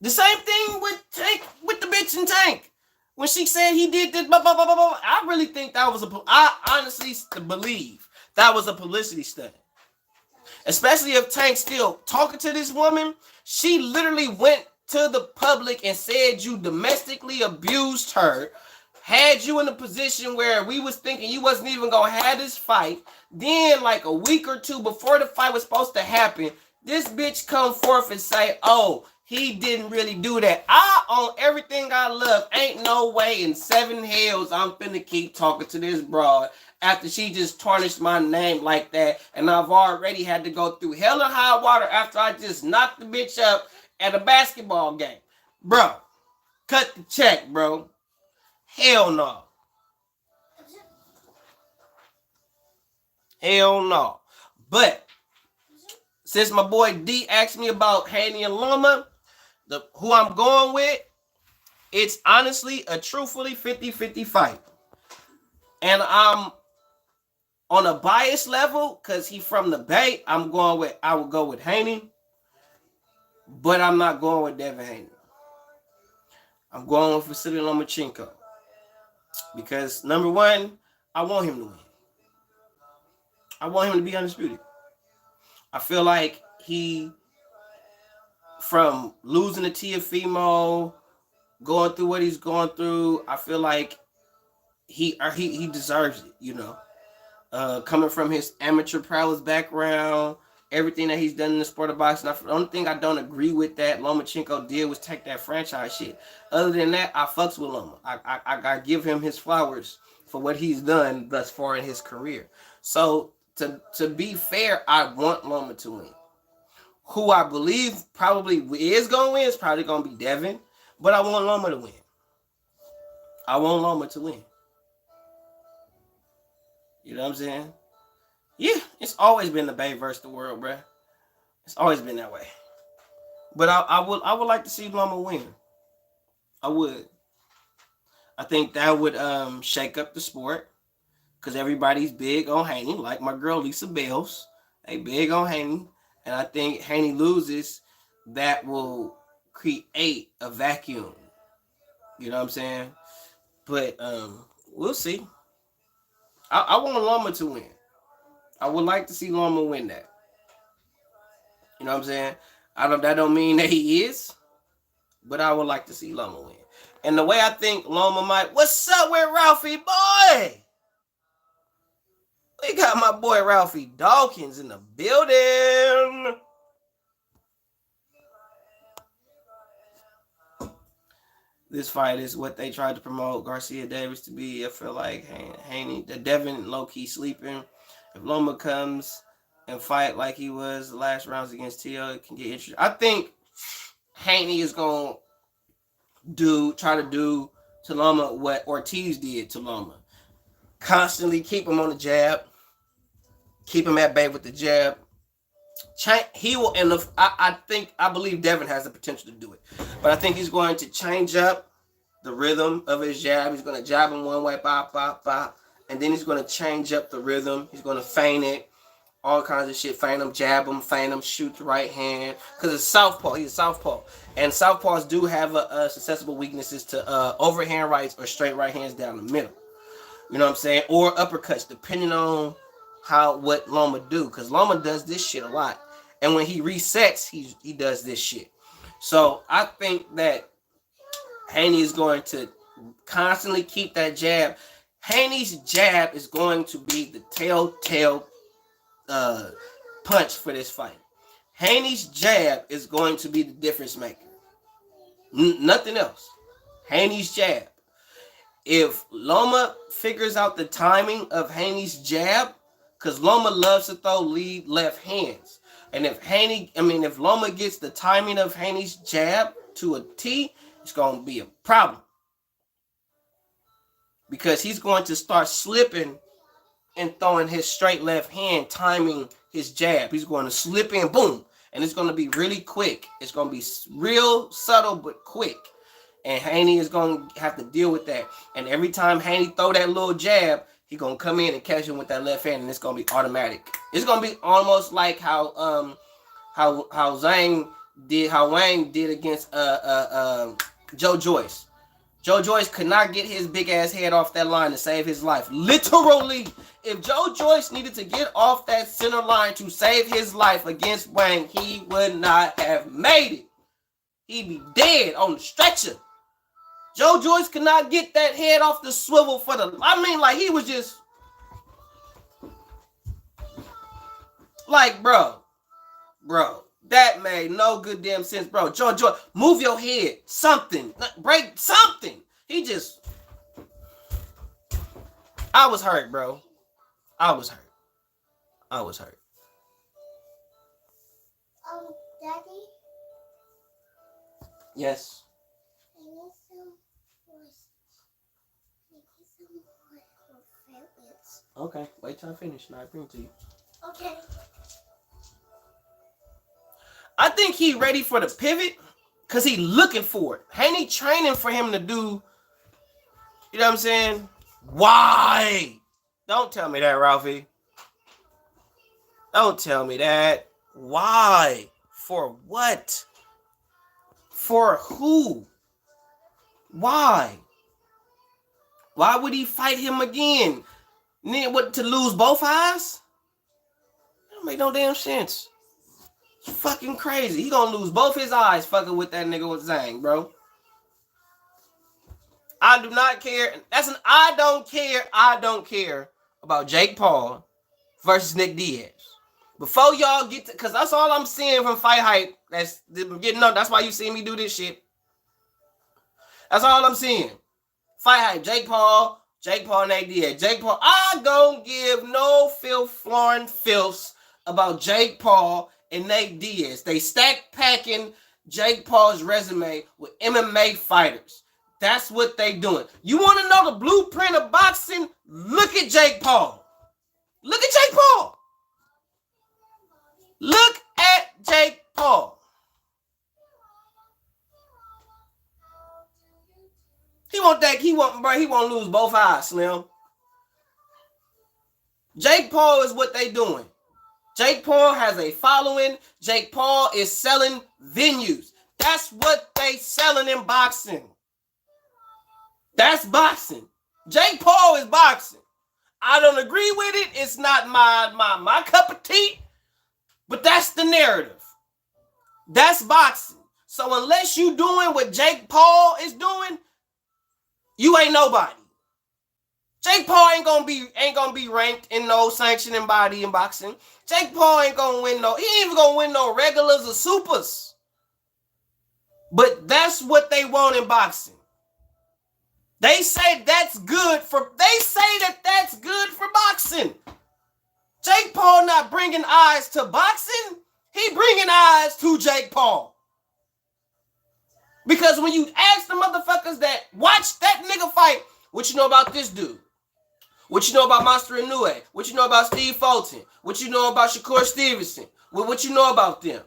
The same thing with Tank, with the bitch in Tank. When she said he did this, blah, blah, blah, blah, blah, I really think that was I honestly believe that was a publicity stunt. Especially if Tank's still talking to this woman. She literally went to the public and said you domestically abused her, had you in a position where we was thinking you wasn't even gonna have this fight. Then like a week or two before the fight was supposed to happen, this bitch come forth and say, oh, he didn't really do that. I own everything I love. Ain't no way in 7 hells I'm finna keep talking to this broad after she just tarnished my name like that. And I've already had to go through hell and high water after I just knocked the bitch up at a basketball game. Bro, cut the check, bro. Hell no. Hell no. But since my boy D asked me about Haney and Loma, who I'm going with, it's honestly a truthfully 50-50 fight. And I'm on a bias level, because he from the Bay, I would go with Haney. But I'm not going with Devin Haney. I'm going with Vasily Lomachenko. Because, number one, I want him to win. I want him to be undisputed. I feel like he, from losing to Teofimo, going through what he's going through, I feel like he deserves it, you know. Coming from his amateur prowess background, everything that he's done in the sport of boxing. The only thing I don't agree with that Lomachenko did was take that franchise shit. Other than that, I fucks with Loma. I give him his flowers for what he's done thus far in his career. So to be fair, I want Loma to win. Who I believe probably is gonna win is probably gonna be Devin, but I want Loma to win. I want Loma to win. You know what I'm saying? Yeah, it's always been the Bay versus the world, bruh. It's always been that way. But I would like to see Loma win. I would. I think that would shake up the sport because everybody's big on Haney, like my girl Lisa Bells. They big on Haney, and I think Haney loses, that will create a vacuum. You know what I'm saying? But we'll see. I want Loma to win. I would like to see Loma win that. You know what I'm saying? That don't mean that he is, but I would like to see Loma win. And the way I think Loma might, what's up with Ralphie boy? We got my boy Ralphie Dawkins in the building. This fight is what they tried to promote Garcia Davis to be. I feel like Haney, the Devin low-key sleeping. If Loma comes and fight like he was the last rounds against T.O., it can get interesting. I think Haney is going to try to do to Loma what Ortiz did to Loma. Constantly keep him on the jab. Keep him at bay with the jab. He will, and I believe Devin has the potential to do it. But I think he's going to change up the rhythm of his jab. He's going to jab him one way, pop, pop, pop. And then he's going to change up the rhythm. He's going to feint it. All kinds of shit. Feint him, jab him, feint him, shoot the right hand. Because it's southpaw. He's a southpaw. And southpaws do have a susceptible weaknesses to overhand rights or straight right hands down the middle. You know what I'm saying? Or uppercuts, depending on what Loma do. Because Loma does this shit a lot. And when he resets, he does this shit. So I think that Haney is going to constantly keep that jab. Haney's jab is going to be the telltale punch for this fight. Haney's jab is going to be the difference maker. Nothing else. Haney's jab. If Loma figures out the timing of Haney's jab, because Loma loves to throw lead left hands. And if Loma gets the timing of Haney's jab to a T, it's going to be a problem. Because he's going to start slipping and throwing his straight left hand, timing his jab. He's going to slip in, boom. And it's going to be really quick. It's going to be real subtle, but quick. And Haney is going to have to deal with that. And every time Haney throw that little jab, he's going to come in and catch him with that left hand, and it's going to be automatic. It's going to be almost like how Wang did against Joe Joyce. Joe Joyce could not get his big ass head off that line to save his life. Literally, if Joe Joyce needed to get off that center line to save his life against Wang, he would not have made it. He'd be dead on the stretcher. Joe Joyce could not get that head off the swivel for the... he was just... Bro, that made no good damn sense, bro. Joe Joyce, move your head. Something. Break something. He just... I was hurt, bro. I was hurt. Daddy? Yes. I need some more favorites. Okay, wait till I finish and I'll bring it to you. Okay. I think he ready for the pivot because he looking for it. Haney training for him to do, you know what I'm saying? Why? Don't tell me that, Ralphie. Don't tell me that. Why? For what? For who? Why? Why would he fight him again? What, to lose both eyes? That don't make no damn sense. It's fucking crazy. He gonna lose both his eyes fucking with that nigga with Zhang, bro. I do not care. I don't care about Jake Paul versus Nick Diaz. Before y'all get to, because that's all I'm seeing from Fight Hype. That's why you see me do this shit. That's all I'm seeing. Fight Hype, Jake Paul Jake Paul and Nate Diaz. Jake Paul, I don't give no flying filths about Jake Paul and Nate Diaz. They stack packing Jake Paul's resume with MMA fighters. That's what they doing. You want to know the blueprint of boxing? Look at Jake Paul. Look at Jake Paul. Look at Jake Paul. He won't lose both eyes, Slim. Jake Paul is what they doing. Jake Paul has a following. Jake Paul is selling venues. That's what they selling in boxing. That's boxing. Jake Paul is boxing. I don't agree with it. It's not my cup of tea. But that's the narrative. That's boxing. So unless you doing what Jake Paul is doing, you ain't nobody. Jake Paul ain't gonna be ranked in no sanctioning body in boxing. Jake Paul ain't gonna win he ain't even gonna win no regulars or supers. But that's what they want in boxing. They say that's good for boxing. Jake Paul not bringing eyes to boxing. He bringing eyes to Jake Paul. Because when you ask the motherfuckers that watch that nigga fight, what you know about this dude? What you know about Monster Inoue? What you know about Steve Fulton? What you know about Shakur Stevenson? What you know about them?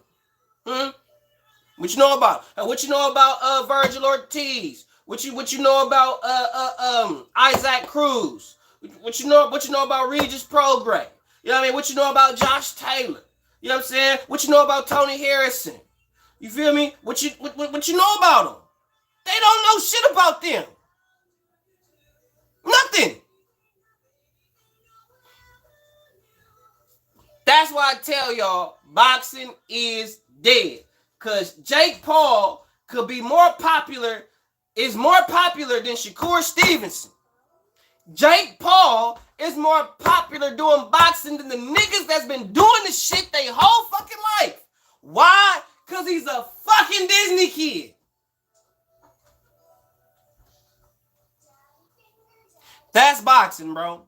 What you know about? What you know about Virgil Ortiz? What you know about Isaac Cruz? What you know about Regis Prograis? You know what I mean? What you know about Josh Taylor? You know what I'm saying? What you know about Tony Harrison? You feel me? What you know about them? They don't know shit about them. Nothing. That's why I tell y'all, boxing is dead. Because Jake Paul could be is more popular than Shakur Stevenson. Jake Paul is more popular doing boxing than the niggas that's been doing this shit their whole fucking life. Why? Because he's a fucking Disney kid. That's boxing, bro.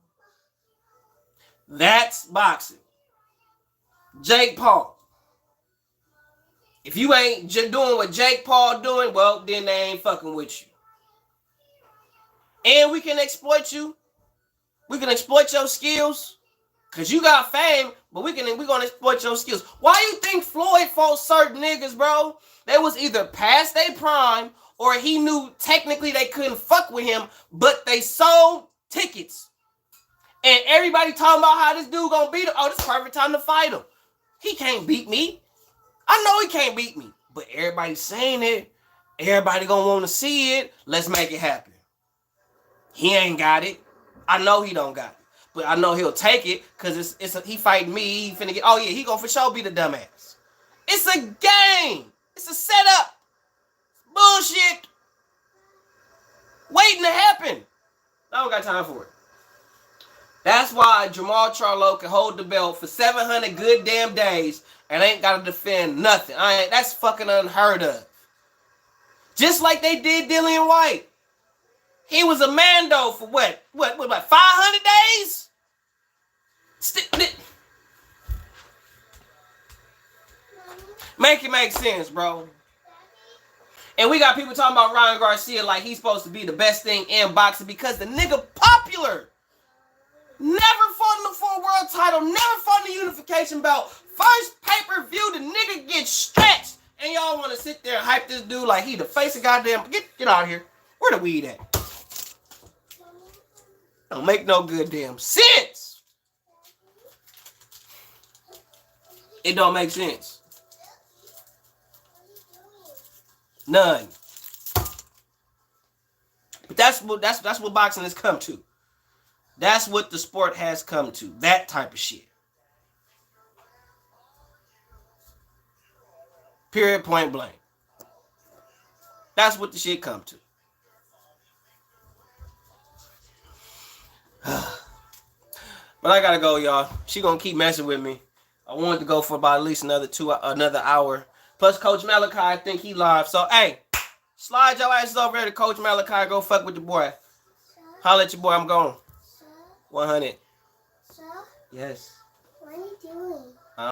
That's boxing. Jake Paul. If you ain't just doing what Jake Paul doing, well, then they ain't fucking with you. And we can exploit you. We can exploit your skills. Because you got fame, but we're gonna exploit your skills. Why you think Floyd fought certain niggas, bro? They was either past their prime or he knew technically they couldn't fuck with him, but they sold tickets. And everybody talking about how this dude gonna beat him. Oh, this is perfect time to fight him. He can't beat me. I know he can't beat me. But everybody's saying it. Everybody gonna want to see it. Let's make it happen. He ain't got it. I know he don't got it. But I know he'll take it because he fighting me. He finna get. Oh yeah, he gonna for sure be the dumbass. It's a game. It's a setup. Bullshit. Waiting to happen. I don't got time for it. That's why Jamal Charlo can hold the belt for 700 good damn days and ain't got to defend nothing. That's fucking unheard of. Just like they did Dillian White. He was a Mando for what 500 days? Make it make sense, bro. And we got people talking about Ryan Garcia like he's supposed to be the best thing in boxing because the nigga popular. Never fought in the 4 world title. Never fought in the unification belt. First pay-per-view, the nigga gets stretched. And y'all want to sit there and hype this dude like he the face of goddamn... Get out of here. Where the weed at? Don't make no good damn sense. It don't make sense. None. But that's what boxing has come to. That's what the sport has come to. That type of shit. Period, point blank. That's what the shit come to. But I gotta go, y'all. She gonna keep messing with me. I wanted to go for about at least another hour. Plus, Coach Malachi, I think he live. So, hey, slide your asses over there to Coach Malachi. Go fuck with the boy. Holla at your boy. I'm gone. Sir, 100. sir, Yes. what are you doing?